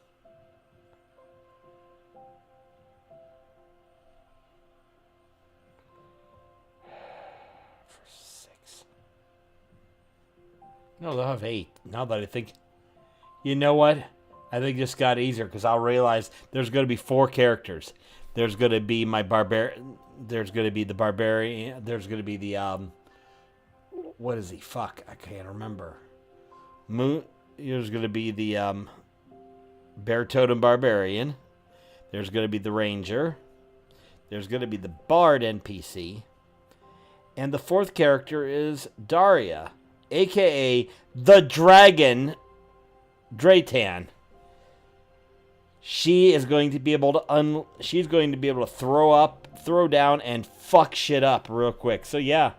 For 6. No, they'll have 8. Now that I think, you know what? I think this got easier because I'll realize there's going to be 4 characters. There's going to be my barbarian. There's going to be the barbarian. There's going to be the what is he? Fuck, I can't remember. Moon. There's going to be the Bear Totem Barbarian. There's going to be the Ranger. There's going to be the Bard NPC. And the 4th character is Daria, a.k.a. the Dragon Draytan. She is going to be able to she's going to be able to throw up, throw down, and fuck shit up real quick. So yeah.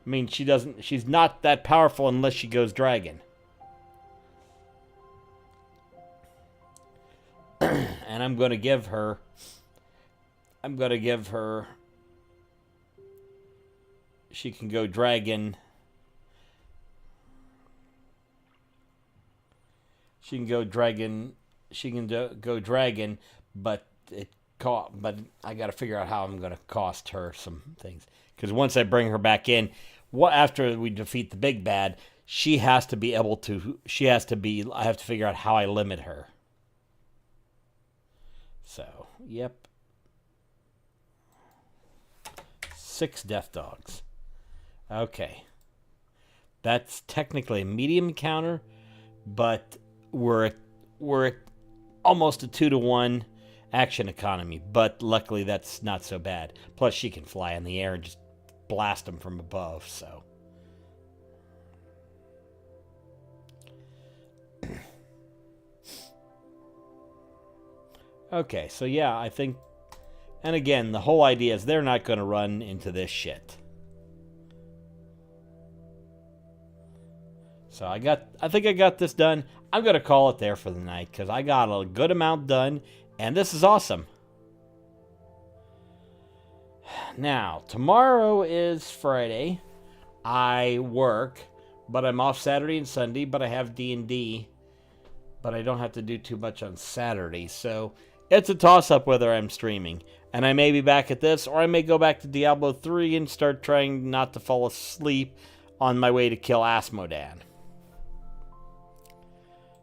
I mean, she's not that powerful unless she goes dragon. And I'm going to give her she can go dragon. She can go dragon, but I got to figure out how I'm going to cost her some things. Because once I bring her back in, after we defeat the big bad, I have to figure out how I limit her. So, yep. 6 death dogs. Okay. That's technically a medium counter, but we're at almost a 2-to-1 action economy. But luckily that's not so bad. Plus she can fly in the air and just blast them from above, so. Okay, so yeah, I think, and again, the whole idea is they're not going to run into this shit. So I think I got this done. I'm going to call it there for the night because I got a good amount done, and this is awesome. Now, tomorrow is Friday. I work, but I'm off Saturday and Sunday, but I have D&D, but I don't have to do too much on Saturday, so it's a toss-up whether I'm streaming. And I may be back at this, or I may go back to Diablo 3 and start trying not to fall asleep on my way to kill Asmodan.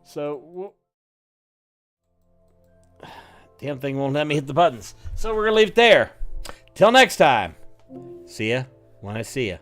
So, damn thing won't let me hit the buttons. So we're going to leave it there. Till next time. See ya when I see ya.